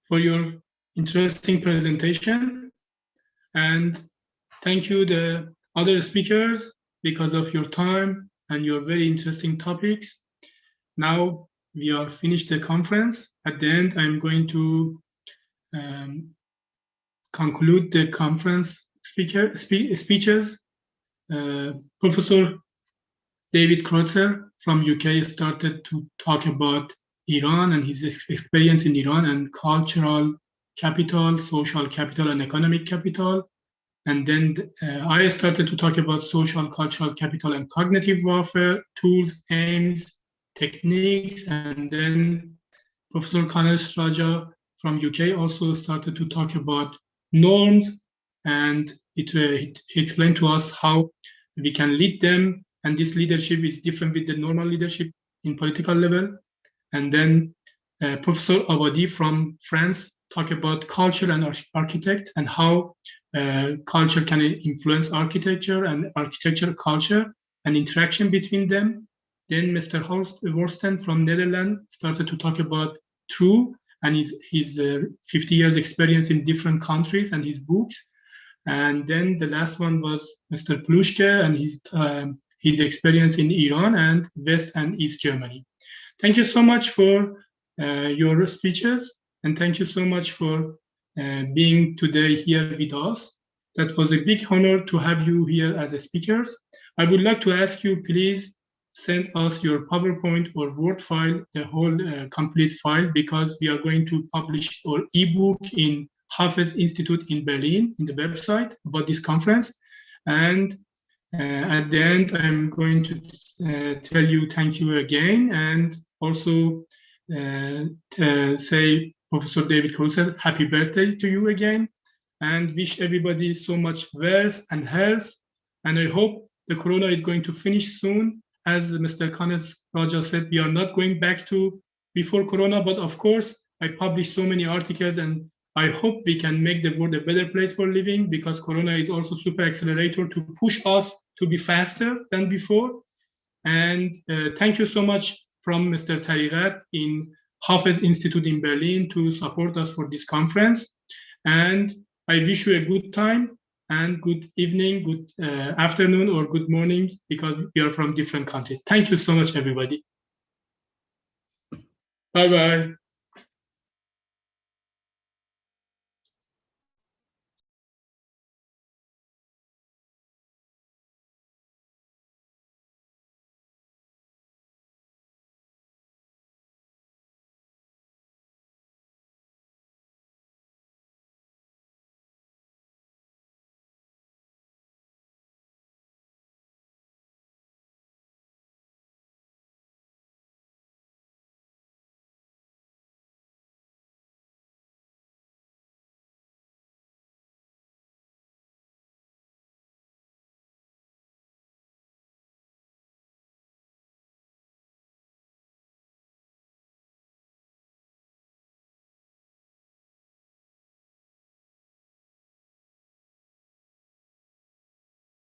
for your interesting presentation. And thank you, the other speakers, because of your time and your very interesting topics. Now we are finished the conference. At the end, I'm going to conclude the conference speeches. Professor David Kreutzer from UK started to talk about Iran and his experience in Iran and cultural capital, social capital, and economic capital. And then I started to talk about social, cultural capital and cognitive warfare, tools, aims, techniques. And then Professor Kanes Raja from UK also started to talk about norms. And he explained to us how we can lead them. And this leadership is different with the normal leadership in political level. And then Professor Abadi from France talked about culture and architect and how culture can influence architecture and architecture culture and interaction between them. Then Mr. Worsten from Netherlands started to talk about True and his 50 years experience in different countries and his books. And then the last one was Mr. Plushke and his experience in Iran and West and East Germany. Thank you so much for your speeches, and thank you so much for being today here with us. That was a big honor to have you here as speakers. I would like to ask you, please send us your PowerPoint or Word file, the whole complete file, because we are going to publish our ebook in Hafez Institute in Berlin, in the website about this conference. And at the end, I'm going to tell you thank you again, and also say, Professor David Kreutzer, happy birthday to you again, and wish everybody so much wealth and health. And I hope the corona is going to finish soon. As Mr. Kanes Raja said, we are not going back to before corona, but of course, I published so many articles, and I hope we can make the world a better place for living, because corona is also super accelerator to push us to be faster than before. And thank you so much from Mr. Tariqat in Hafez Institute in Berlin to support us for this conference. And I wish you a good time and good evening, good afternoon, or good morning, because we are from different countries. Thank you so much, everybody. Bye-bye.